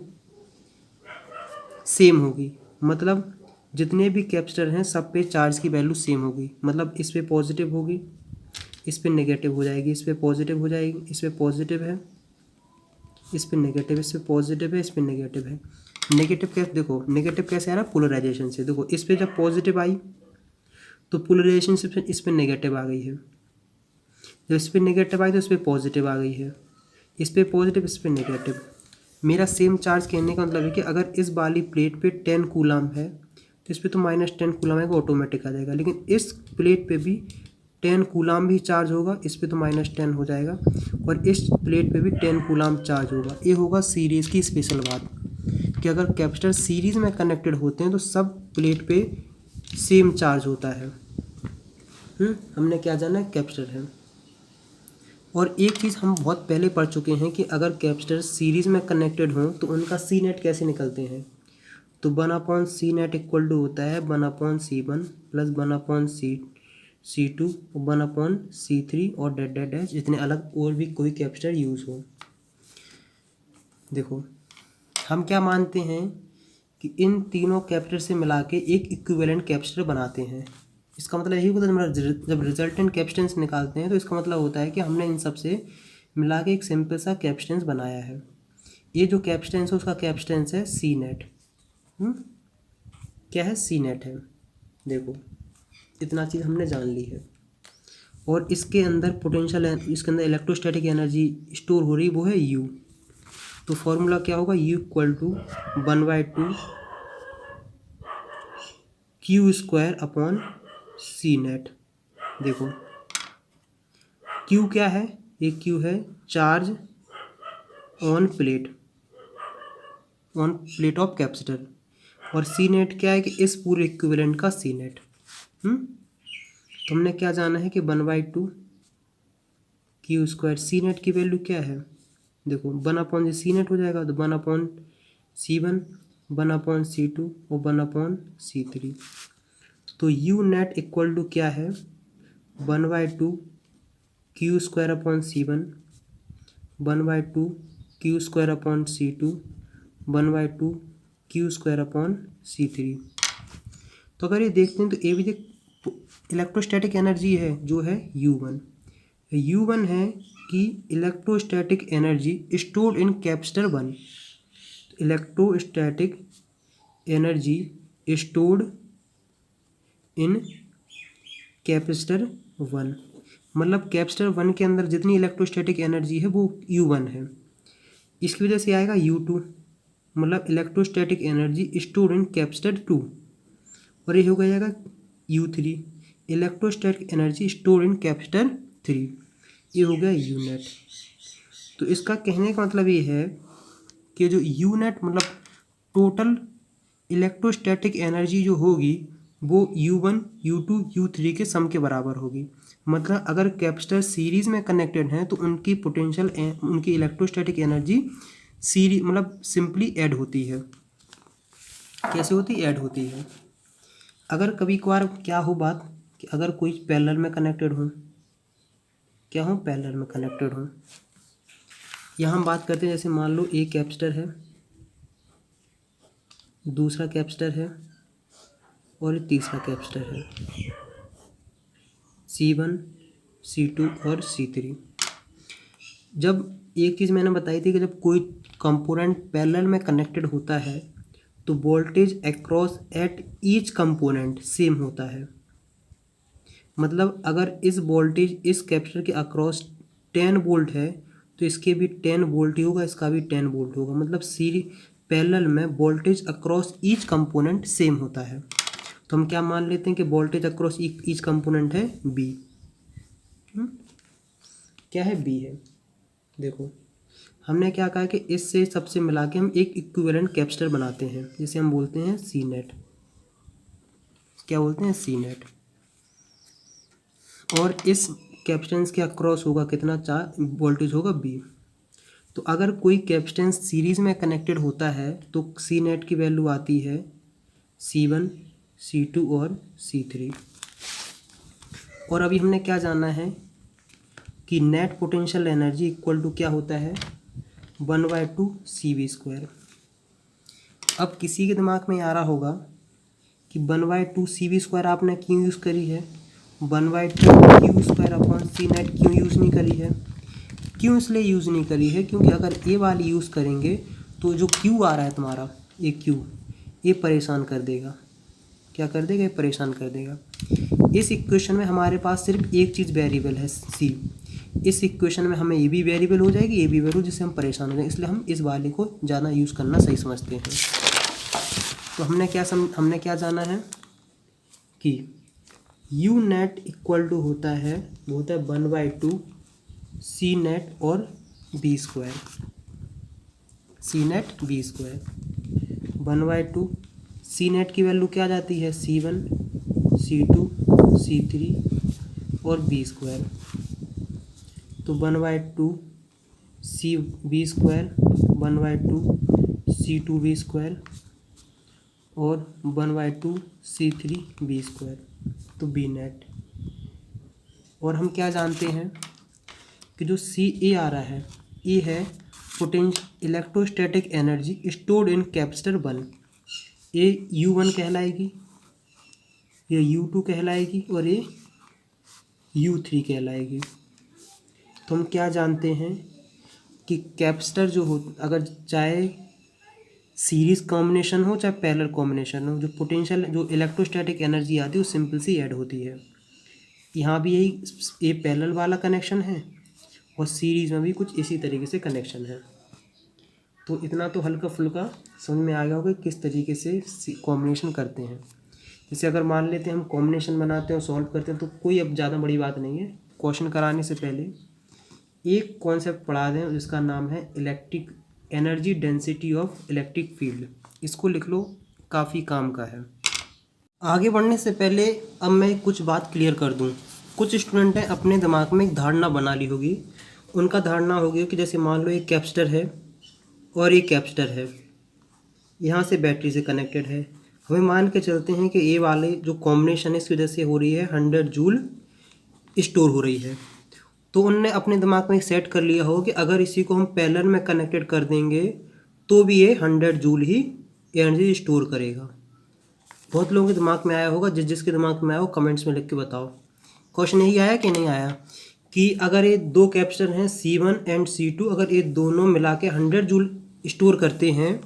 सेम होगी। मतलब जितने भी कैपेसिटर हैं सब पे चार्ज की वैल्यू सेम होगी। मतलब इस पे पॉजिटिव होगी, इस पे नेगेटिव हो जाएगी, इस पे पॉजिटिव हो जाएगी, इस पे पॉजिटिव है, इस पे नेगेटिव, इस पे पॉजिटिव है, इस पे नेगेटिव है। नेगेटिव कैसे? देखो नेगेटिव कैसे आ रहा है? पोलराइजेशन से। देखो इस पे जब पॉजिटिव आई तो पोलराइजेशन से इस पे नेगेटिव आ गई है। जब इस पे नेगेटिव आई तो इस पे पॉजिटिव आ गई है। इस पे पॉजिटिव, इस पे नेगेटिव। मेरा सेम चार्ज कहने का मतलब है कि अगर इस वाली प्लेट पे 10 कूलम है तो इस पे तो -10 कूलम है, ऑटोमेटिक आ जाएगा। लेकिन इस प्लेट पे भी 10 कूलम भी चार्ज होगा, इस पे तो -10 हो जाएगा, और इस प्लेट पे भी 10 कूलम चार्ज होगा। ये होगा सीरीज़ की स्पेशल बात, कि अगर कैपेसिटर सीरीज़ में कनेक्टेड होते हैं तो सब प्लेट पे सेम चार्ज होता है। हमने क्या जाना है? कैपेसिटर है। और एक चीज़ हम बहुत पहले पढ़ चुके हैं कि अगर कैपेसिटर सीरीज़ में कनेक्टेड हों तो उनका सी नेट कैसे निकलते हैं। तो 1/C नेट इक्वल टू होता है 1/C1 प्लस 1/C2 और 1/C3 और डेट डेट डैश, जितने अलग और भी कोई कैपेसिटर यूज़ हो। देखो हम क्या मानते हैं कि इन तीनों कैपेसिटर से मिला के एक इक्विवेलेंट कैपेसिटर बनाते हैं। इसका मतलब यही होता है, जब रिजल्टेंट कैपेसिटेंस निकालते हैं तो इसका मतलब होता है कि हमने इन सब से मिला के एक सिंपल सा कैपेसिटेंस बनाया है। ये जो कैपेसिटेंस है उसका कैपेसिटेंस है सी नेट। क्या है? सी नेट है। देखो इतना चीज़ हमने जान ली है। और इसके अंदर पोटेंशियल, इसके अंदर इलेक्ट्रोस्टैटिक एनर्जी स्टोर हो रही, वो है U। तो फॉर्मूला क्या होगा? U equal to 1/2 Q² upon c net. देखो Q क्या है? ये Q है charge on plate of capacitor, और सी नेट क्या है कि इस पूरे इक्विवेलेंट का सी नेट। तो हमने क्या जाना है कि 1/2 क्यू स्क्वायर। सी नेट की वैल्यू क्या है, देखो 1/c सी नेट हो जाएगा, तो 1/c1, 1/c2 और 1/c3। तो यू नेट इक्वल टू क्या है, 1/2 Q square upon C1, 1/2 Q square upon C2, 1/2 Q square upon C3। तो अगर ये देखते हैं तो ये भी देख इलेक्ट्रोस्टैटिक एनर्जी है जो है U1। U1 है कि electrostatic energy stored in capacitor 1। Electrostatic energy stored in capacitor 1, मतलब कैपेसिटर 1 के अंदर जितनी इलेक्ट्रोस्टैटिक एनर्जी है वो U1 है। इसकी वजह से आएगा U2, मतलब electrostatic energy stored in capacitor 2। और ये हो जाएगा U3, electrostatic energy stored in capacitor 3। ये हो गया यू नेट। तो इसका कहने का मतलब ये है कि जो यू नेट मतलब टोटल इलेक्ट्रोस्टैटिक एनर्जी जो होगी वो U1, U2, U3 के सम के बराबर होगी। मतलब अगर कैपेसिटर सीरीज में कनेक्टेड हैं तो उनकी पोटेंशियल उनकी इलेक्ट्रोस्टैटिक एनर्जी सीरीज मतलब सिंपली ऐड होती है। कैसे होती है, ऐड होती है। अगर कभी कभार क्या हो बात कि अगर कोई पैरेलल में कनेक्टेड हो, क्या हो पैरेलल में कनेक्टेड हो, यहाँ हम बात करते हैं जैसे मान लो एक कैपेसिटर है, दूसरा कैपेसिटर है और तीसरा कैपेसिटर है, C1, C2 और C3। जब एक चीज़ मैंने बताई थी कि जब कोई कंपोनेंट पैरेलल में कनेक्टेड होता है तो voltage across at each component same होता है। मतलब अगर इस वोल्टेज इस कैपेसिटर के अक्रॉस 10 वोल्ट है तो इसके भी 10 वोल्ट ही होगा, इसका भी 10 वोल्ट होगा। मतलब सीरी पैरेलल में voltage across each component same होता है। तो हम क्या मान लेते हैं कि वोल्टेज अक्रॉस ईच कंपोनेंट है B। क्या है, B है। देखो हमने क्या कहा कि इससे सबसे मिला के हम एक इक्विवेलेंट कैपेसिटर बनाते हैं जिसे हम बोलते हैं C नेट। क्या बोलते हैं, C नेट। और इस कैपेसिटेंस के अक्रॉस होगा कितना, 4 वोल्टेज होगा B। तो अगर कोई कैपेसिटेंस सीरीज में कनेक्टेड होता है तो C नेट की वैल्यू आती है C1, C2 और C3। और अभी हमने क्या जाना है कि net potential energy equal to क्या होता है, 1/2 CV²। अब किसी के दिमाग में आ रहा होगा कि 1/2 CV² आपने क्यों यूज़ करी है, 1/2 Q² अपॉन C नेट क्यों यूज़ नहीं करी है। क्यों इसलिए यूज़ नहीं करी है क्योंकि अगर ये वाली यूज़ करेंगे तो जो Q आ रहा है तुम्हारा, ये Q, ये परेशान कर देगा। क्या कर देगा, ये परेशान कर देगा। इस इक्वेशन में हमारे पास सिर्फ एक चीज़ वेरिएबल है C। इस इक्वेशन में हमें ये भी वेरिएबल हो जाएगी, ये भी वेरिएबल, जिससे हम परेशान हो जाएंगे। इसलिए हम इस वाले को ज़्यादा यूज़ करना सही समझते हैं। तो हमने क्या जाना है कि यू नेट इक्वल टू होता है, वो होता है 1/2 C नेट और B²। C net B², 1/2 C net की वैल्यू क्या जाती है, C1, C2, C3 और B²। तो 1/2 CB², 1/2 C2B² और 1/2 C3B², तो B नेट। और हम क्या जानते हैं कि जो CA आ रहा है, ये है potential electrostatic energy stored in capacitor 1। ये U1 कहलाएगी, ये U2 कहलाएगी और ये U3 कहलाएगी। तो हम क्या जानते हैं कि कैपेसिटर जो हो, अगर चाहे सीरीज कॉम्बिनेशन हो चाहे पैरेलल कॉम्बिनेशन हो, जो पोटेंशियल जो इलेक्ट्रोस्टैटिक एनर्जी आती है वो सिंपल सी ऐड होती है। यहाँ भी यही ये पैरेलल वाला कनेक्शन है और सीरीज में भी कुछ इसी तरीके से कनेक्शन है। तो इतना तो हल्का फुल्का समझ में आ गया होगा किस तरीके से कॉम्बिनेशन करते हैं। जैसे अगर मान लेते हैं हम कॉम्बिनेशन बनाते हैं और सॉल्व करते हैं तो कोई अब ज़्यादा बड़ी बात नहीं है। क्वेश्चन कराने से पहले एक कॉन्सेप्ट पढ़ा दें जिसका नाम है electric energy density of electric field. इसको लिख लो, काफ़ी काम का है। आगे बढ़ने से पहले अब मैं कुछ बात क्लियर कर दूं कुछ स्टूडेंट हैं अपने दिमाग में एक धारणा बना ली होगी। उनका धारणा होगी कि जैसे मान लो एक कैपेसिटर है और एक कैपेसिटर है, यहाँ से बैटरी से कनेक्टेड है। हमें मान के चलते हैं कि ये वाले जो कॉम्बिनेशन है इसकी वजह से हो रही है 100 जूल स्टोर हो रही है। तो उनने अपने दिमाग में सेट कर लिया हो कि अगर इसी को हम पैरेलल में कनेक्टेड कर देंगे तो भी ये 100 जूल ही एनर्जी स्टोर करेगा। बहुत लोगों के दिमाग में आया होगा, जिसके दिमाग में आया हो कमेंट्स में लिख के बताओ। क्वेश्चन यही आया कि नहीं आया कि अगर ये दो कैपेसिटर हैं C1 एंड C2, अगर ये दोनों मिला के 100 जूल स्टोर करते हैं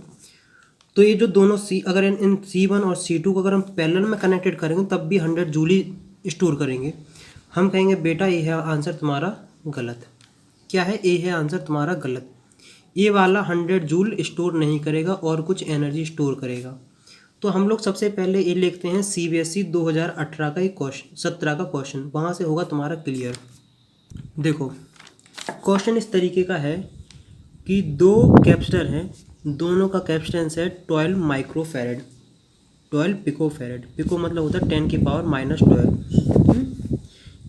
तो ये जो दोनों अगर इन C1 और C2 को अगर हम पैरेलल में कनेक्टेड करेंगे तब भी 100 जूल ही स्टोर करेंगे। हम कहेंगे बेटा ये है आंसर तुम्हारा गलत। क्या है? ए है आंसर तुम्हारा गलत। ये वाला 100 जूल स्टोर नहीं करेगा और कुछ एनर्जी स्टोर करेगा। तो हम लोग सबसे पहले ये लिखते हैं CBSE 2018 का एक क्वेश्चन, 17 का क्वेश्चन, वहाँ से होगा तुम्हारा क्लियर। देखो क्वेश्चन इस तरीके का है कि दो कैपेसिटर हैं, दोनों का कैपेसिटेंस है 12 माइक्रोफैरड, 12 पिकोफैरड। पिको मतलब होता है 10 की पावर -12।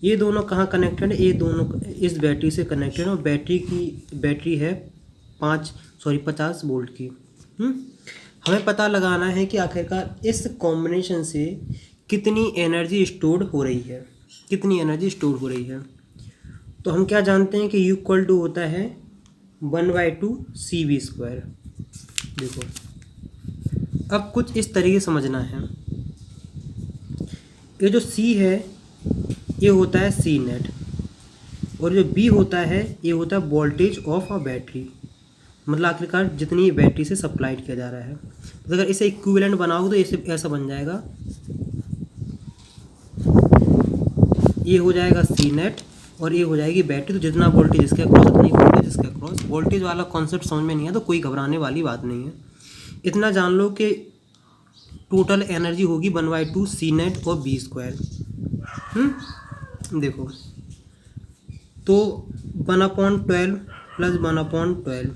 ये दोनों कहाँ कनेक्टेड है? ये दोनों इस बैटरी से कनेक्टेड है और बैटरी है 50 वोल्ट की। हमें पता लगाना है कि आखिरकार इस कॉम्बिनेशन से कितनी एनर्जी स्टोर हो रही है, कितनी एनर्जी स्टोर हो रही है। तो हम क्या जानते हैं कि U इक्वल टू होता है 1/2 CV²। देखो अब कुछ इस तरीके समझना है। ये जो C है ये होता है C नेट और जो B होता है ये होता है वोल्टेज ऑफ अ बैटरी, मतलब आखिरकार जितनी बैटरी से सप्लाइड किया जा रहा है। तो अगर इसे इक्विवेलेंट बनाओगे तो इसे ऐसा बन जाएगा, ये हो जाएगा C नेट और ये हो जाएगी बैटरी। तो जितना वोल्टेज इसके अक्रॉस उतनी वोल्टेज इसके अक्रॉस। वोल्टेज वाला कॉन्सेप्ट समझ में नहीं है तो कोई घबराने वाली बात नहीं है। इतना जान लो कि टोटल एनर्जी होगी 1/2 C नेट और B²। देखो तो 1/12 प्लस 1/12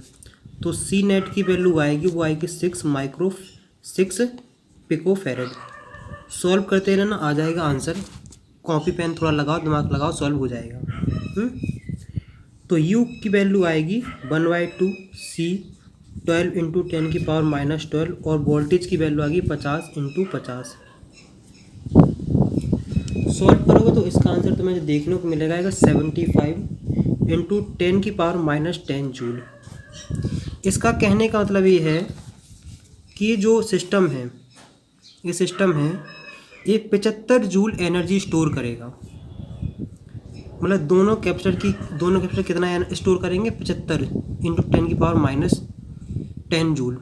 तो C नेट की वैल्यू आएगी, वो आएगी 6 पिकोफैरड। सॉल्व करते रहना, आ जाएगा आंसर। कॉपी पेन थोड़ा लगाओ, दिमाग लगाओ, सॉल्व हो जाएगा। तो U की वैल्यू आएगी 1/2 C 12 × 10 की पावर -12 और वोल्टेज की वैल्यू आएगी 50 × 50। सॉल्व करोगे तो इसका आंसर तुम्हें जो देखने को मिलेगा 75 × 10 की पावर -10 जूल। इसका कहने का मतलब ये है कि जो सिस्टम है, ये सिस्टम है ये 75 जूल एनर्जी स्टोर करेगा। मतलब दोनों कैपेसिटर कितना स्टोर करेंगे? 75 × 10 की पावर -10 जूल।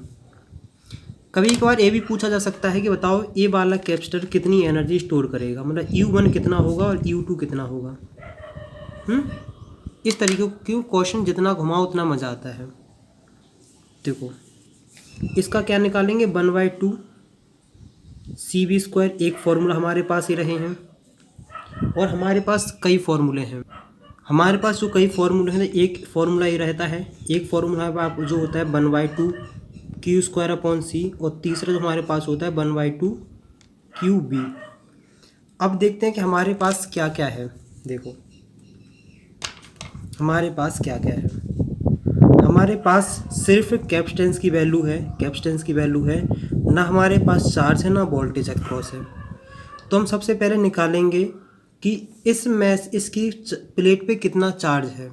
कभी कभार ये भी पूछा जा सकता है कि बताओ ये वाला कैपेसिटर कितनी एनर्जी स्टोर करेगा, मतलब U1 कितना होगा और U2 कितना होगा। इस तरीके क्यों क्वेश्चन जितना घुमाओ उतना मज़ा आता है। देखो इसका क्या निकालेंगे? 1/2 CV²। एक फॉर्मूला हमारे पास ही रहे हैं और हमारे पास कई फॉर्मूले हैं। हमारे पास जो कई फॉर्मूले हैं, एक फॉर्मूला ये रहता है, एक फॉर्मूला आप जो होता है 1/2 Q² और तीसरा जो हमारे पास होता है 1/2 QB। अब देखते हैं कि हमारे पास क्या क्या है। देखो हमारे पास क्या क्या है। हमारे पास सिर्फ कैपेसिटेंस की वैल्यू है, ना हमारे पास चार्ज है ना वोल्टेज अक्रॉस है। तो हम सबसे पहले निकालेंगे कि इसकी प्लेट पे कितना चार्ज है।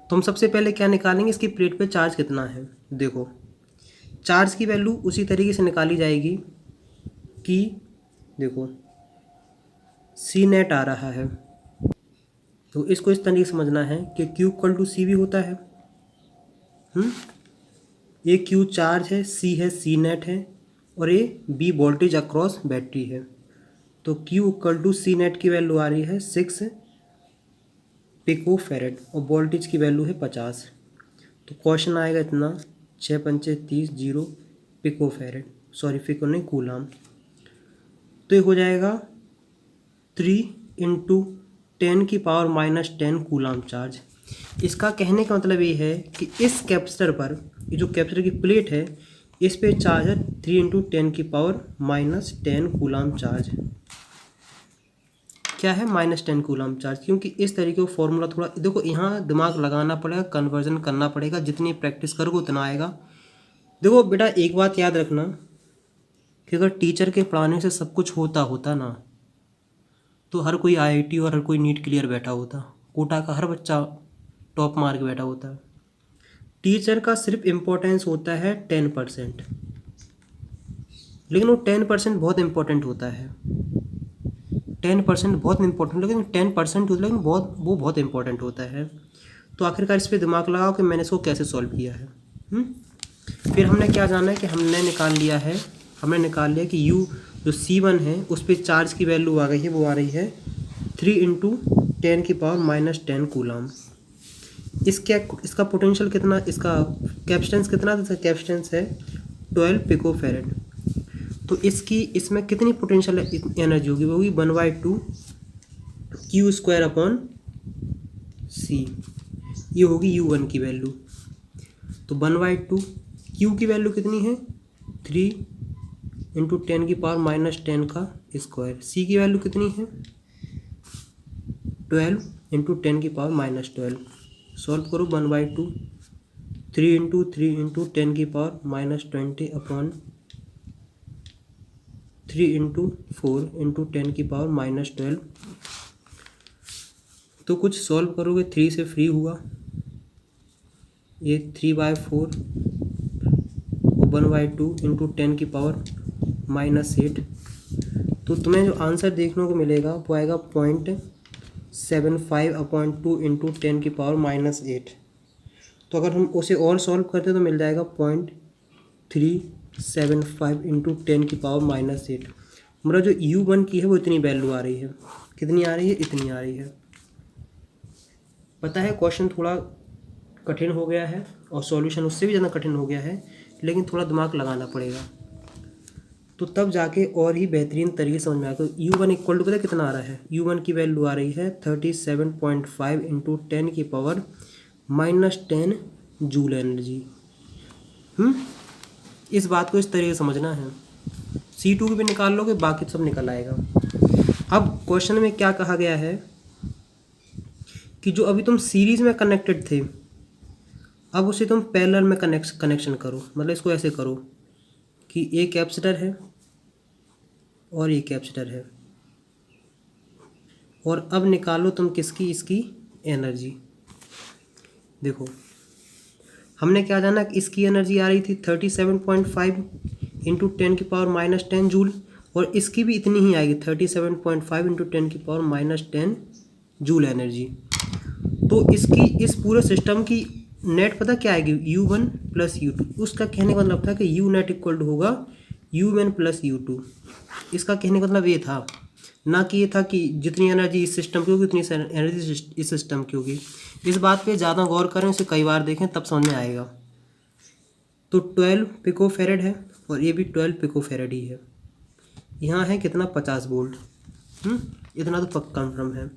तो हम सबसे पहले क्या निकालेंगे? इसकी प्लेट पे चार्ज कितना है। देखो चार्ज की वैल्यू उसी तरीके से निकाली जाएगी कि देखो C नेट आ रहा है, तो इसको इस तरीके से समझना है कि Q = CV होता है। ये Q चार्ज है, C है, C नेट है और ये B वोल्टेज अक्रॉस बैटरी है। तो Q = C नेट की वैल्यू आ रही है 6 पिकोफैरड और वोल्टेज की वैल्यू है 50। तो क्वेश्चन आएगा इतना 6 × 5 = 30 0 पिकोफैरड, सॉरी पिको नहीं कूलाम। तो ये हो जाएगा 3 × 10 की पावर -10 कूलाम चार्ज। इसका कहने का मतलब ये है कि इस कैपेसिटर पर, ये जो कैपेसिटर की प्लेट है, इस पे चार्ज है 3 × 10 की पावर -10 कूलाम चार्ज। क्या है, -10 कूलम चार्ज। क्योंकि इस तरीके का फॉर्मूला थोड़ा देखो, यहाँ दिमाग लगाना पड़ेगा, कन्वर्जन करना पड़ेगा, जितनी प्रैक्टिस करोगे उतना आएगा। देखो बेटा एक बात याद रखना कि अगर टीचर के पढ़ाने से सब कुछ होता ना, तो हर कोई IIT और हर कोई नीट क्लियर बैठा होता, कोटा का हर बच्चा टॉप मार्क बैठा होता। टीचर का सिर्फ इम्पोर्टेंस होता है 10%, लेकिन वो 10% बहुत इम्पोर्टेंट होता है। 10% बहुत इंपॉर्टेंट, लेकिन 10% होता है, लेकिन वो बहुत इंपॉर्टेंट होता है। तो आखिरकार इस पर दिमाग लगाओ कि मैंने इसको कैसे सॉल्व किया है। फिर हमने क्या जाना है कि हमने निकाल लिया कि U जो C1 है उस पर चार्ज की वैल्यू आ गई है, वो आ रही है 3 × 10⁻⁻10 कूलम। इसका पोटेंशियल कितना, इसका कैपेसिटेंस कितना, इसका कैपेसिटेंस है 12 पिकोफैरेड। तो इसमें कितनी पोटेंशियल एनर्जी होगी, वो होगी 1/2 Q² C। ये होगी U1 की वैल्यू। तो 1/2 Q की वैल्यू कितनी है, 3 × 10⁻⁻10 का स्क्वायर। C की वैल्यू कितनी है, 12 × 10⁻12। सॉल्व करो, 1/2 3 × 3 × 10⁻20 अपॉन 3 × 4 × 10⁻12। तो कुछ सॉल्व करोगे, 3 से फ्री हुआ, ये 3/4 1/2 × 10⁻−8। तो तुम्हें जो आंसर देखने को मिलेगा वो आएगा 0.75/2 × 10⁻−8। तो अगर हम उसे और सॉल्व करते तो मिल जाएगा 0.375 × 10⁻−8। मतलब जो U1 की है वो इतनी वैल्यू आ रही है। कितनी आ रही है, इतनी आ रही है। पता है क्वेश्चन थोड़ा कठिन हो गया है और सॉल्यूशन उससे भी ज़्यादा कठिन हो गया है, लेकिन थोड़ा दिमाग लगाना पड़ेगा, तो तब जाके और ही बेहतरीन तरीके समझ में आएगा। तो U1 इक्वल टू पता कितना आ रहा है, U1 की वैल्यू आ रही है 37.5 × 10⁻−10 जूल एनर्जी। इस बात को इस तरीके से समझना है। C2 की भी निकाल लोगे, बाकी सब निकल आएगा। अब क्वेश्चन में क्या कहा गया है कि जो अभी तुम सीरीज में कनेक्टेड थे, अब उसे तुम पैरेलल में कनेक्शन करो। मतलब इसको ऐसे करो कि एक कैपेसिटर है और ये कैपेसिटर है, और अब निकालो तुम किसकी, इसकी एनर्जी। देखो हमने क्या जाना कि इसकी एनर्जी आ रही थी 37.5 × 10⁻−10 जूल, और इसकी भी इतनी ही आएगी 37.5 × 10⁻−10 जूल एनर्जी। तो इसकी इस पूरे सिस्टम की नेट पता क्या आएगी, U1 + U2। उसका कहने का मतलब था कि U नेट इक्वल टू होगा U1 + U2। इसका कहने का मतलब ये था, ना कि ये था कि जितनी एनर्जी इस सिस्टम की होगी उतनी एनर्जी इस सिस्टम की होगी। इस बात पे ज़्यादा गौर करें, इसे कई बार देखें, तब समझ में आएगा। तो 12 पिकोफैरेड है और ये भी 12 पिकोफैरेड ही है। यहाँ है कितना, 50 वोल्ट। इतना तो पक्का कन्फर्म है।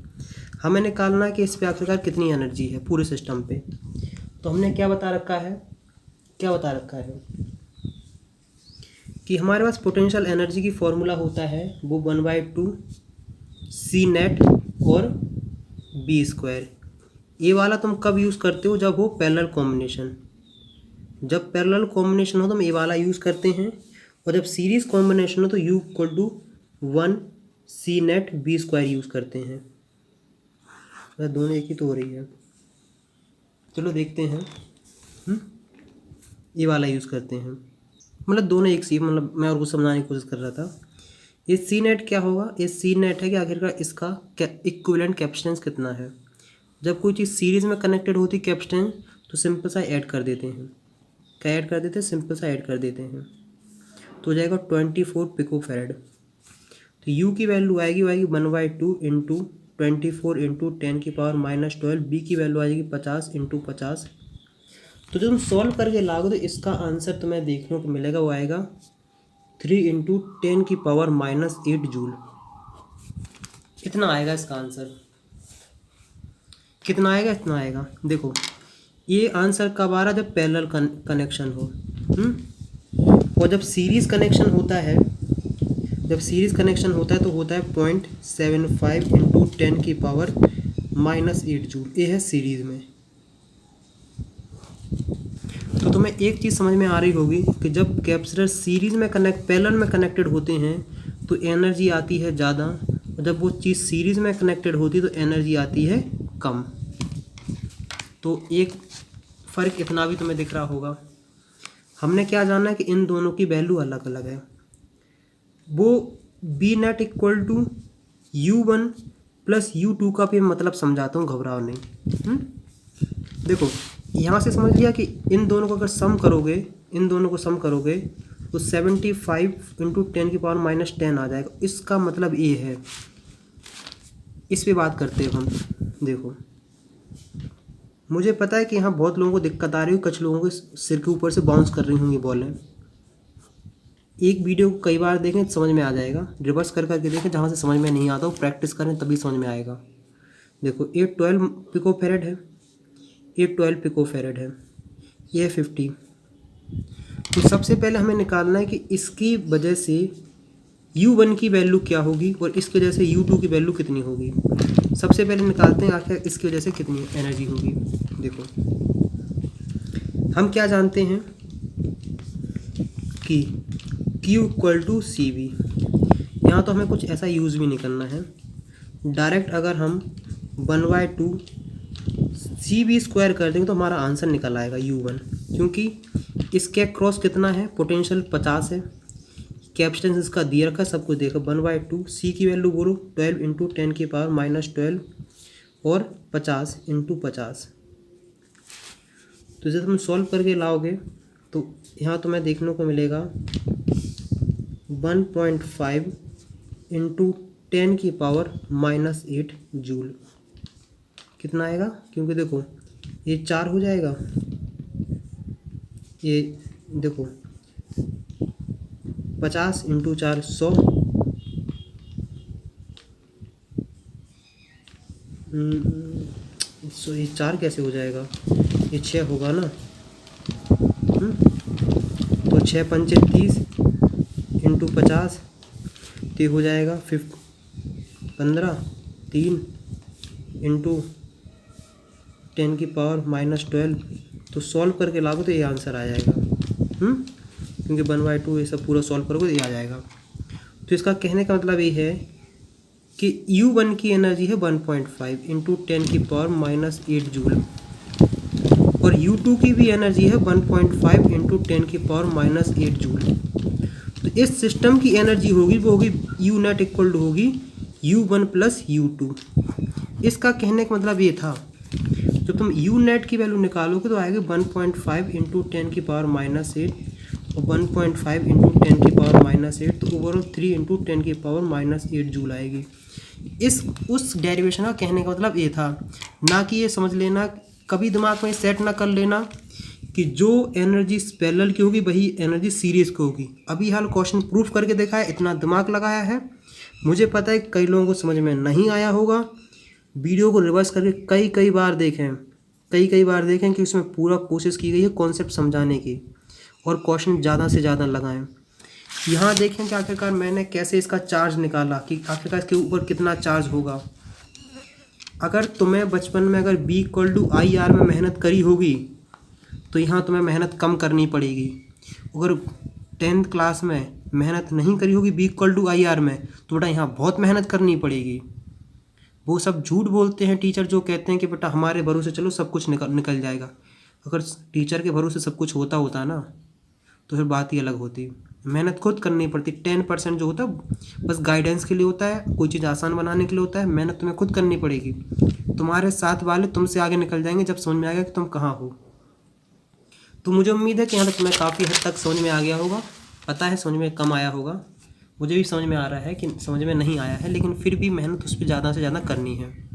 हमें निकालना है कि इस पे आखिरकार कितनी एनर्जी है पूरे सिस्टम पे। तो हमने क्या बता रखा है कि हमारे पास पोटेंशियल एनर्जी की फॉर्मूला होता है वो 1/2 C नेट और B²। ये वाला तुम कब यूज़ करते हो, जब हो पैरेलल कॉम्बिनेशन। जब पैरेलल कॉम्बिनेशन हो तो हम ये वाला यूज़ करते हैं, और जब सीरीज़ कॉम्बिनेशन हो तो U = 1 C net B² use करते हैं। दोनों एक ही तो हो रही है। चलो देखते हैं, ये वाला यूज़ करते हैं। मतलब दोनों एक सी, मतलब मैं और कुछ समझाने की कोशिश कर रहा था। ये C नेट क्या होगा, ये C नेट है कि आखिरकार इसका इक्विवेलेंट कैपेसिटेंस कितना है। जब कोई चीज़ सीरीज़ में कनेक्टेड होती कैपेसिटेंस, तो सिंपल सा ऐड कर देते हैं। क्या ऐड कर देते हैं, सिंपल सा ऐड कर देते हैं, तो हो जाएगा 24 पिकोफैरेड। तो U की वैल्यू आएगी 1/2 × 24 × 10⁻−12। B की वैल्यू आ जाएगी 50 × 50। तो जब तुम सॉल्व करके लागो तो इसका आंसर तुम्हें देखने को मिलेगा, वो आएगा 3 × 10⁻−8 जूल। इतना आएगा इसका आंसर। कितना आएगा, इतना आएगा। देखो ये आंसर कब आ रहा है, जब पैरेलल कनेक्शन हो। और जब सीरीज़ कनेक्शन होता है जब सीरीज़ कनेक्शन होता है तो होता है 0.75 इंटू 10⁻⁻8 जूल, ये है सीरीज़ में। तो तुम्हें एक चीज़ समझ में आ रही होगी कि जब कैपेसिटर सीरीज़ में पैरेलल में कनेक्टेड होते हैं तो एनर्जी आती है ज़्यादा, और जब वो चीज़ सीरीज़ में कनेक्टेड होती है तो एनर्जी आती है कम। तो एक फ़र्क इतना भी तुम्हें दिख रहा होगा। हमने क्या जाना है कि इन दोनों की वैल्यू अलग अलग है। वो b net equal to U1 plus U2 का भी मतलब समझाता हूँ, घबराओ नहीं। देखो यहाँ से समझ लिया कि इन दोनों को अगर सम करोगे, इन दोनों को सम करोगे तो 75 इंटू 10⁻⁻10 आ जाएगा। इसका मतलब ये है, इस पे बात करते हैं हम। देखो मुझे पता है कि यहाँ बहुत लोगों को दिक्कत आ रही है, कुछ लोगों के सिर के ऊपर से बाउंस कर रही होंगी बॉलें। एक वीडियो को कई बार देखें तो समझ में आ जाएगा, रिवर्स कर करके देखें, जहाँ से समझ में नहीं आता वो प्रैक्टिस करें तभी समझ में आएगा। देखो ये 12 पिकोफैरेड है, ये 12 पिकोफैरेड है, ये 50। तो सबसे पहले हमें निकालना है कि इसकी वजह से U1 की वैल्यू क्या होगी और इसकी वजह से U2 की वैल्यू कितनी होगी। सबसे पहले निकालते हैं आखिर इसकी वजह से कितनी एनर्जी होगी। देखो हम क्या जानते हैं कि Q equal to c v. यहाँ तो हमें कुछ ऐसा यूज़ भी नहीं करना है, डायरेक्ट अगर हम 1/2 सी वी स्क्वायर कर देंगे तो हमारा आंसर निकल आएगा U1, क्योंकि इसके क्रॉस कितना है, पोटेंशियल 50 है, कैपेसिटेंस इसका दिया रखा है, सब कुछ देखो। 1/2 सी की वैल्यू बोलो 12 इंटू 10⁻⁻12 और 50 इंटू 50। तो जब तुम सॉल्व करके लाओगे तो यहाँ तुम्हें देखने को मिलेगा 1.5 इंटू 10⁻⁻8 जूल। कितना आएगा, क्योंकि देखो ये 4 हो जाएगा, ये देखो 50 इंटू 4 100, सो ये 4 कैसे हो जाएगा, ये 6 होगा ना। तो 6 पंचे 30 इंटू 50 तो हो जाएगा 15, 3 इंटू 10⁻⁻12। तो सॉल्व करके लागो तो ये आंसर आ जाएगा। क्योंकि 1/2 ये सब पूरा सॉल्व करोगे तो ये आ जाएगा। तो इसका कहने का मतलब ये है कि U1 की एनर्जी है 1.5 इंटू 10⁻⁻8 जूल और U2 की भी एनर्जी है 1.5 इंटू 10⁻⁻8 जूल। तो इस सिस्टम की एनर्जी होगी वो होगी U नेट इक्वल टू होगी U1 प्लस U2। इसका कहने का मतलब ये था, जब तुम U नेट की वैल्यू निकालोगे तो आएगी 1.5 इंटू 10⁻⁻8 और 1.5 इंटू 10⁻⁻8, तो ओवरऑल 3 इंटू 10⁻⁻8 जूल आएगी। उस डेरिवेशन का कहने का मतलब ये था, ना कि ये समझ लेना, कभी दिमाग में सेट ना कर लेना कि जो एनर्जी पैरेलल की होगी वही एनर्जी सीरीज़ की होगी। अभी हाल क्वेश्चन प्रूफ करके देखा है, इतना दिमाग लगाया है। मुझे पता है कई लोगों को समझ में नहीं आया होगा, वीडियो को रिवर्स करके कई बार देखें कि उसमें पूरा कोशिश की गई है कॉन्सेप्ट समझाने की और क्वेश्चन ज़्यादा से ज़्यादा लगाएं। यहाँ देखें कि आखिरकार मैंने कैसे इसका चार्ज निकाला, कि आखिरकार इसके ऊपर कितना चार्ज होगा। अगर तुम्हें बचपन में अगर B इक्वल टू IR में मेहनत करी होगी तो यहाँ तुम्हें मेहनत कम करनी पड़ेगी। अगर 10th क्लास में मेहनत नहीं करी होगी B इक्वल टू IR में तो बेटा यहाँ बहुत मेहनत करनी पड़ेगी। वो सब झूठ बोलते हैं टीचर जो कहते हैं कि बेटा हमारे भरोसे चलो सब कुछ निकल जाएगा। अगर टीचर के भरोसे सब कुछ होता ना तो फिर बात ही अलग होती। मेहनत खुद करनी पड़ती। 10% जो होता है बस गाइडेंस के लिए होता है, कोई चीज़ आसान बनाने के लिए होता है। मेहनत तुम्हें खुद करनी पड़ेगी। तुम्हारे साथ वाले तुमसे आगे निकल जाएंगे जब समझ में आएगा कि तुम कहाँ हो। तो मुझे उम्मीद है कि यहाँ तक तुम्हें काफ़ी हद तक समझ में आ गया होगा। पता है समझ में कम आया होगा, मुझे भी समझ में आ रहा है कि समझ में नहीं आया है, लेकिन फिर भी मेहनत उस पर ज़्यादा से ज़्यादा करनी है।